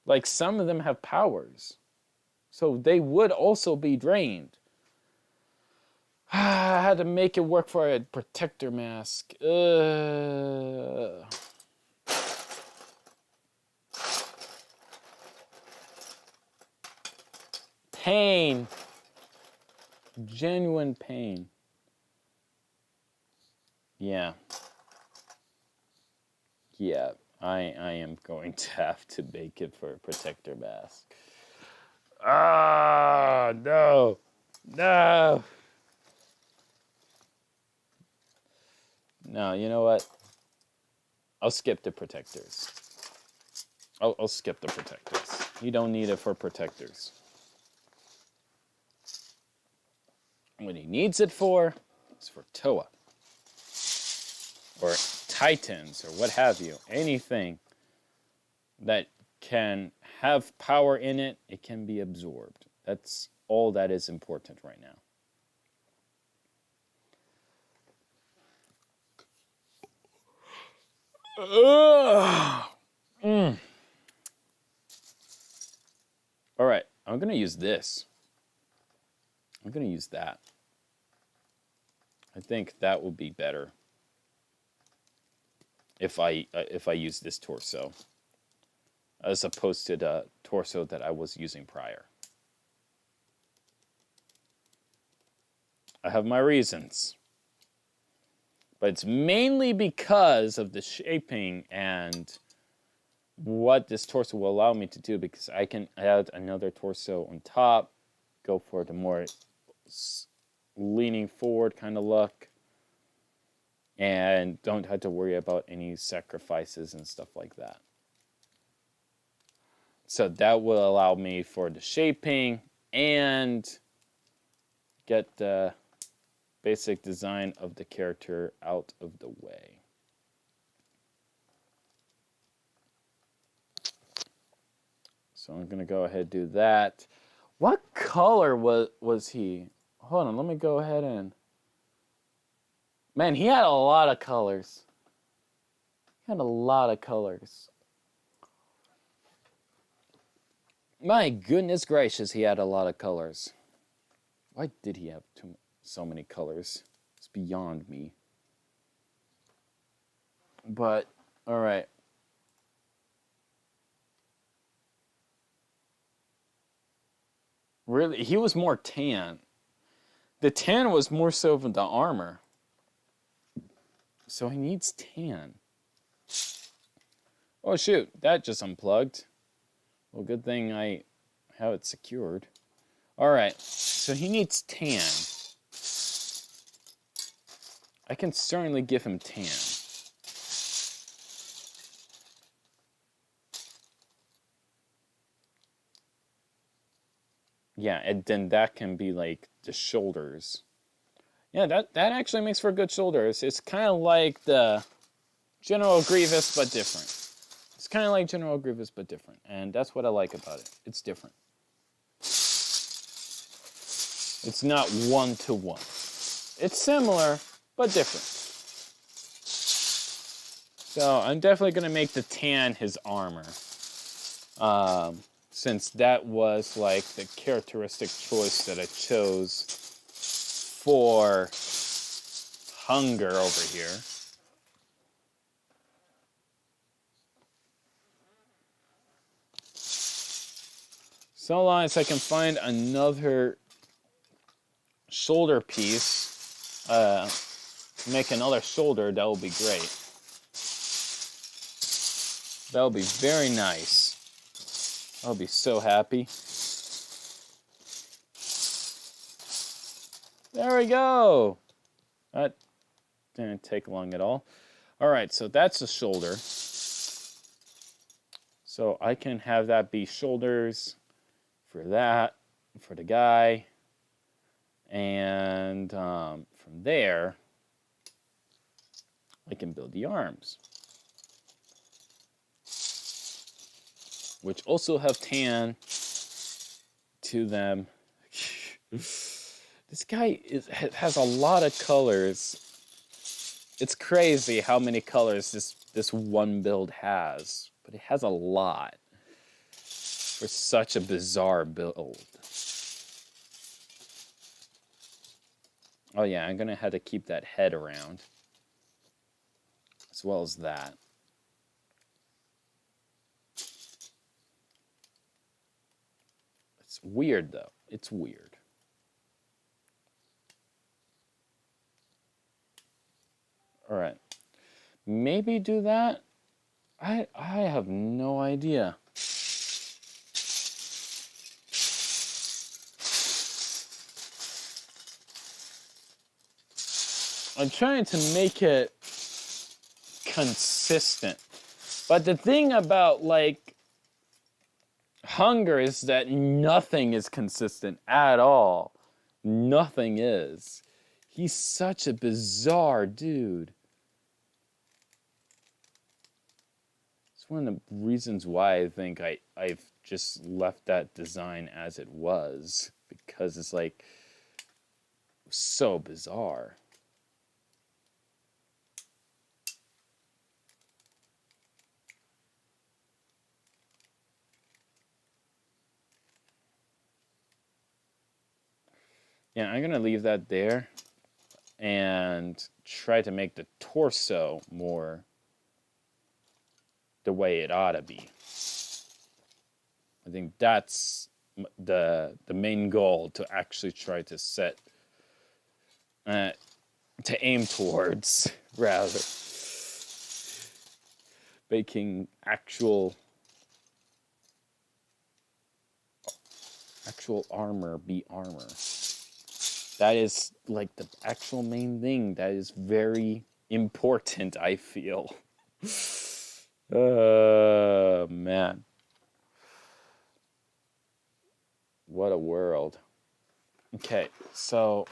Like, some of them have powers. So they would also be drained. I had to make it work for a protector mask. Pain. Genuine pain. Yeah. Yeah, I am going to have to make it for a protector mask. Ah, no. No. No, you know what? I'll skip the protectors. I'll skip the protectors. You don't need it for protectors. What he needs it for is for Toa. Or Titans, or what have you. Anything that can have power in it, it can be absorbed. That's all that is important right now. All right, I'm going to use this. I'm going to use that. I think that will be better if I use this torso as opposed to the torso that I was using prior. I have my reasons. But it's mainly because of the shaping and what this torso will allow me to do, because I can add another torso on top, go for the more leaning forward kind of look, and don't have to worry about any sacrifices and stuff like that. So that will allow me for the shaping and get the basic design of the character out of the way. So I'm going to go ahead and do that. What color was he? Hold on, let me go ahead and... Man, he had a lot of colors. He had a lot of colors. My goodness gracious, he had a lot of colors. Why did he have so many colors? It's beyond me. But, alright. Really, he was more tan. The tan was more so of the armor. So he needs tan. Oh shoot, that just unplugged. Well, good thing I have it secured. Alright, so he needs tan. I can certainly give him tan. Yeah, and then that can be like the shoulders. Yeah, that actually makes for good shoulders. It's kind of like the General Grievous, but different. It's kind of like General Grievous, but different. And that's what I like about it. It's different. It's not one-to-one. It's similar, but different. So I'm definitely going to make the tan his armor. Since that was like the characteristic choice that I chose for Hunger over here. So long as I can find another shoulder piece, make another shoulder, that will be great. That will be very nice. I'll be so happy. There we go. That didn't take long at all. All right, so that's the shoulder. So I can have that be shoulders for that, for the guy. And from there, I can build the arms, which also have tan to them. This guy has a lot of colors. It's crazy how many colors this one build has, but it has a lot for such a bizarre build. Oh yeah, I'm gonna have to keep that head around, as well as that. It's weird though. It's weird. All right, maybe do that. I have no idea. I'm trying to make it consistent. But the thing about, like, Hunger is that nothing is consistent at all. Nothing is. He's such a bizarre dude. It's one of the reasons why I think I've just left that design as it was. Because it's, like, so bizarre. Yeah, I'm gonna leave that there and try to make the torso more the way it ought to be. I think that's the main goal to actually try to set, to aim towards, rather. Making actual armor be armor. That is, like, the actual main thing that is very important, I feel. Man. What a world. Okay, so...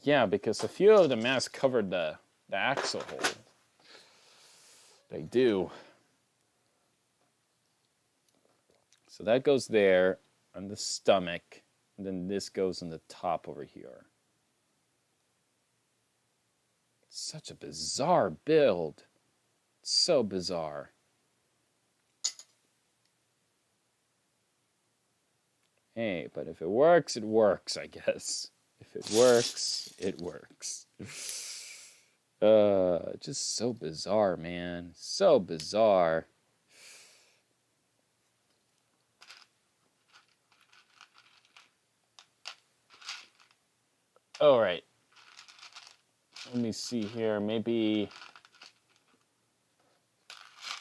yeah, because a few of the masks covered the axle hole. They do. So that goes there. On the stomach, and then this goes on the top over here. It's such a bizarre build. It's so bizarre. Hey, but if it works, it works, I guess. If it works, it works. Just so bizarre, man. So bizarre. All right. Let me see here. Maybe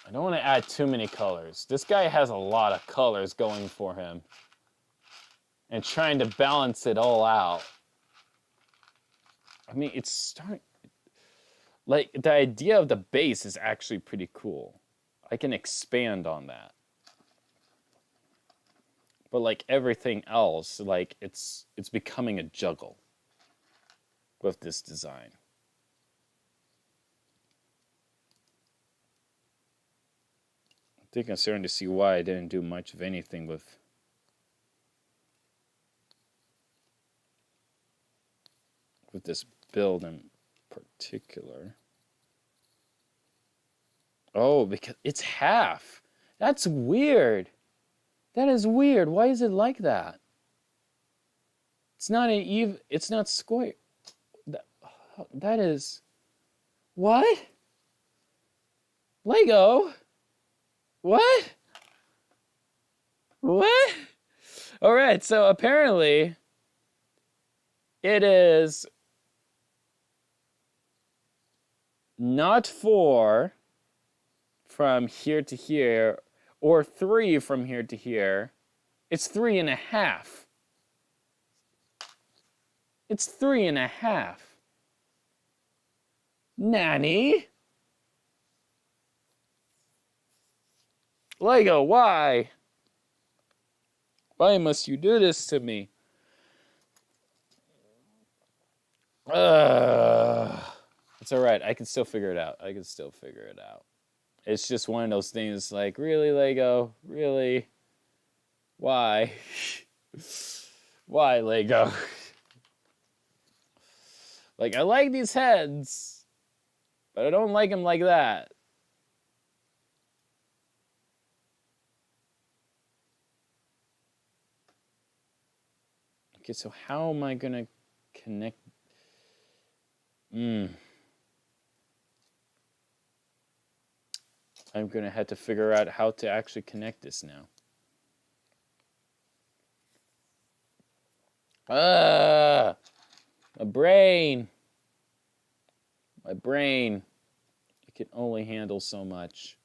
I don't want to add too many colors. This guy has a lot of colors going for him. And trying to balance it all out. I mean, it's starting... like, the idea of the base is actually pretty cool. I can expand on that. But, like, everything else, like, it's becoming a juggle with this design. I think I'm starting to see why I didn't do much of anything with this build in particular. Oh, because it's half. That's weird. That is weird. Why is it like that? It's not an even. It's not square. That is. What? Lego? What? What? All right. So apparently, it is not 4 from here to here, or 3 from here to here. It's 3.5. It's 3.5. Nanny? Lego, why? Why must you do this to me? It's all right. I can still figure it out. I can still figure it out. It's just one of those things like, really, Lego? Really? Why? Why, Lego? Like, I like these heads, but I don't like them like that. Okay, so how am I going to connect? I'm going to have to figure out how to actually connect this now. My brain. My brain. It can only handle so much.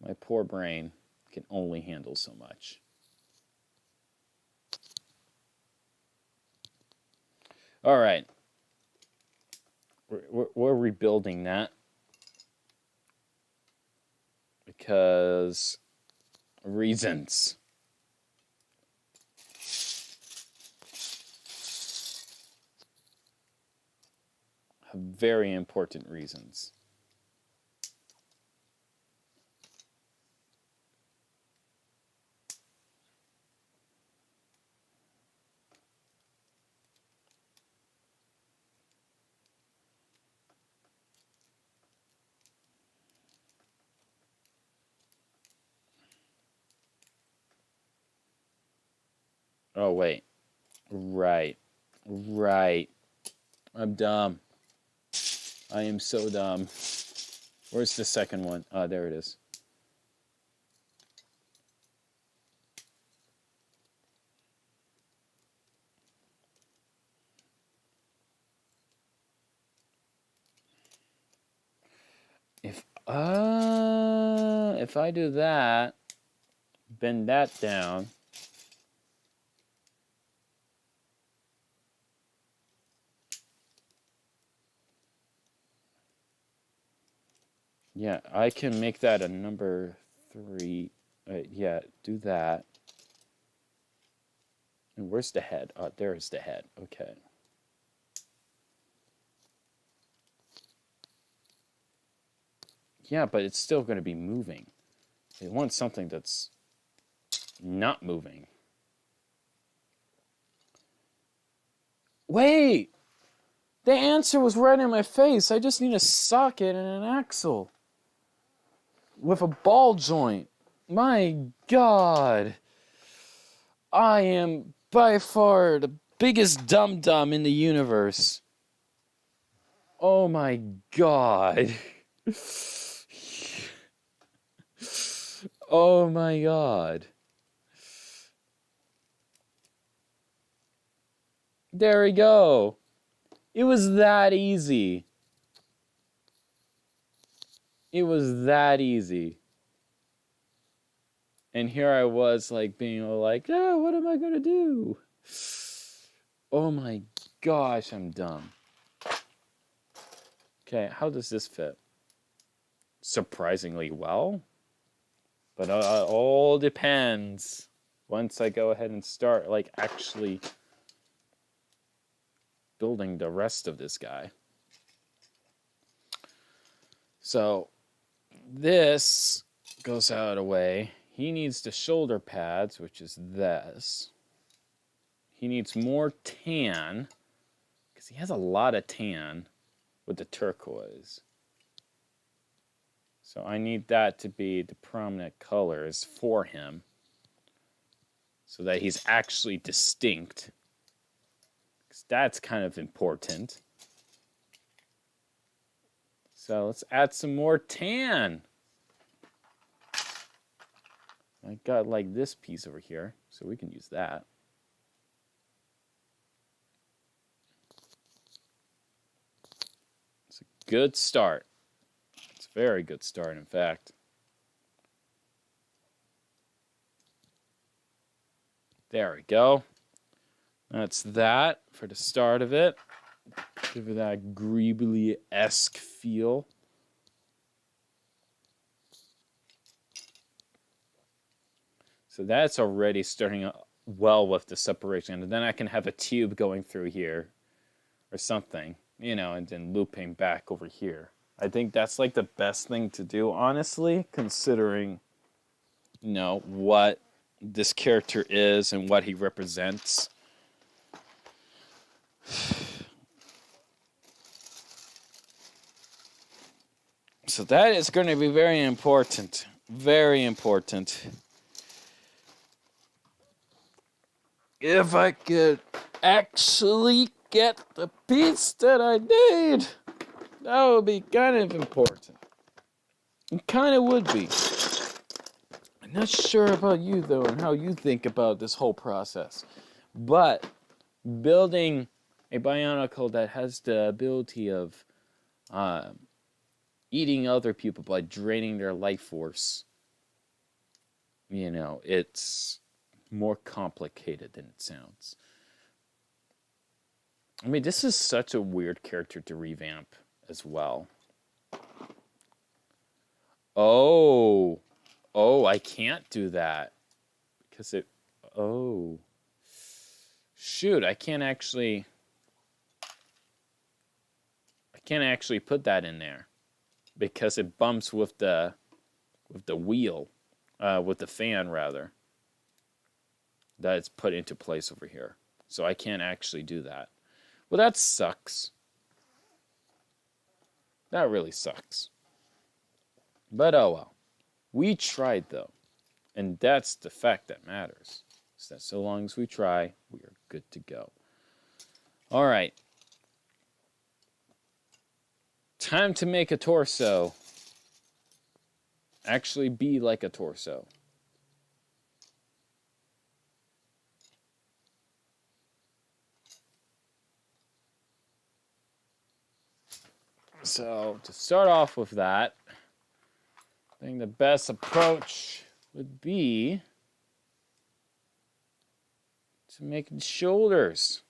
My poor brain can only handle so much. All right. We're rebuilding that. Because reasons. Very important reasons. Oh, wait. Right. I'm dumb. I am so dumb. Where's the second one? Oh, there it is. If I do that, bend that down. Yeah, I can make that a number 3. Yeah, do that. And where's the head? Oh, there's the head. Okay. Yeah, but it's still going to be moving. They want something that's not moving. Wait! The answer was right in my face. I just need a socket and an axle. With a ball joint. My God. I am by far the biggest dum-dum in the universe. Oh my God. Oh my God. There we go. It was that easy. It was that easy. And here I was like being all like, oh, what am I going to do? Oh my gosh, I'm dumb. Okay, how does this fit? Surprisingly well. But it all depends once I go ahead and start like actually building the rest of this guy. So this goes out of the way. He needs the shoulder pads, which is this. He needs more tan, because he has a lot of tan with the turquoise. So I need that to be the prominent colors for him, so that he's actually distinct. Because that's kind of important. So let's add some more tan. I got like this piece over here, so we can use that. It's a good start. It's a very good start, in fact. There we go. That's that for the start of it. Give it that greebly-esque feel. So that's already starting well with the separation. And then I can have a tube going through here or something. you know, and then looping back over here. I think that's like the best thing to do, honestly, considering, you know, what this character is and what he represents. So that is going to be very important. Very important. If I could actually get the piece that I need, that would be kind of important. It kind of would be. I'm not sure about you, though, and how you think about this whole process. But building a Bionicle that has the ability of eating other people by draining their life force, you know, it's more complicated than it sounds. I mean, this is such a weird character to revamp as well. Oh, I can't do that because it, shoot, I can't actually put that in there because it bumps with the wheel, with the fan rather, that it's put into place over here. So I can't actually do that. Well, that sucks. That really sucks. But oh well. We tried though. And that's the fact that matters. Is that so long as we try, we are good to go. Alright. Time to make a torso. Actually be like a torso. So, to start off with that, I think the best approach would be to make the shoulders.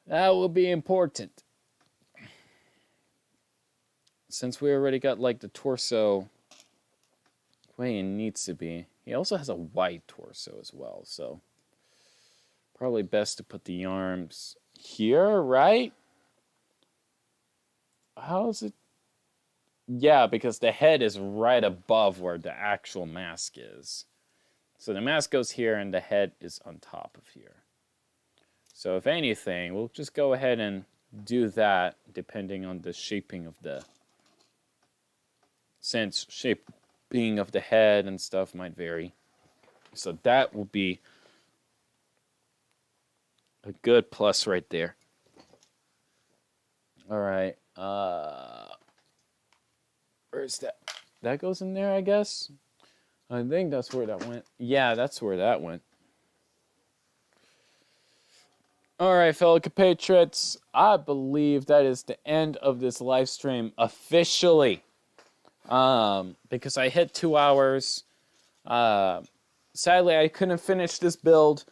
That will be important. Since we already got like the torso the way it needs to be. He also has a wide torso as well, so probably best to put the arms here, right? How is it? Yeah, because the head is right above where the actual mask is. So the mask goes here and the head is on top of here. So if anything, we'll just go ahead and do that depending on the shaping of the... Since shaping of the head and stuff might vary. So that will be a good plus right there. Alright. Where's that? That goes in there, I guess? I think that's where that went. Yeah, that's where that went. Alright, fellow compatriots. I believe that is the end of this live stream officially. Because I hit 2 hours. Sadly, I couldn't finish this build.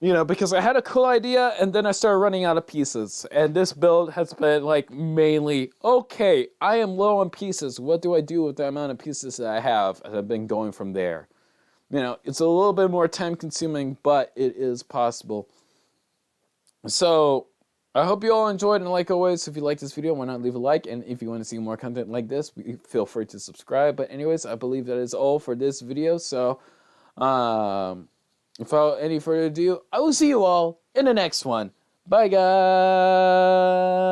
You know, because I had a cool idea, and then I started running out of pieces. And this build has been, like, mainly, okay, I am low on pieces. What do I do with the amount of pieces that I have? And I've been going from there. You know, it's a little bit more time-consuming, but it is possible. So, I hope you all enjoyed, and like always, if you like this video, why not leave a like, and if you want to see more content like this, feel free to subscribe. But anyways, I believe that is all for this video, so, without any further ado, I will see you all in the next one. Bye, guys!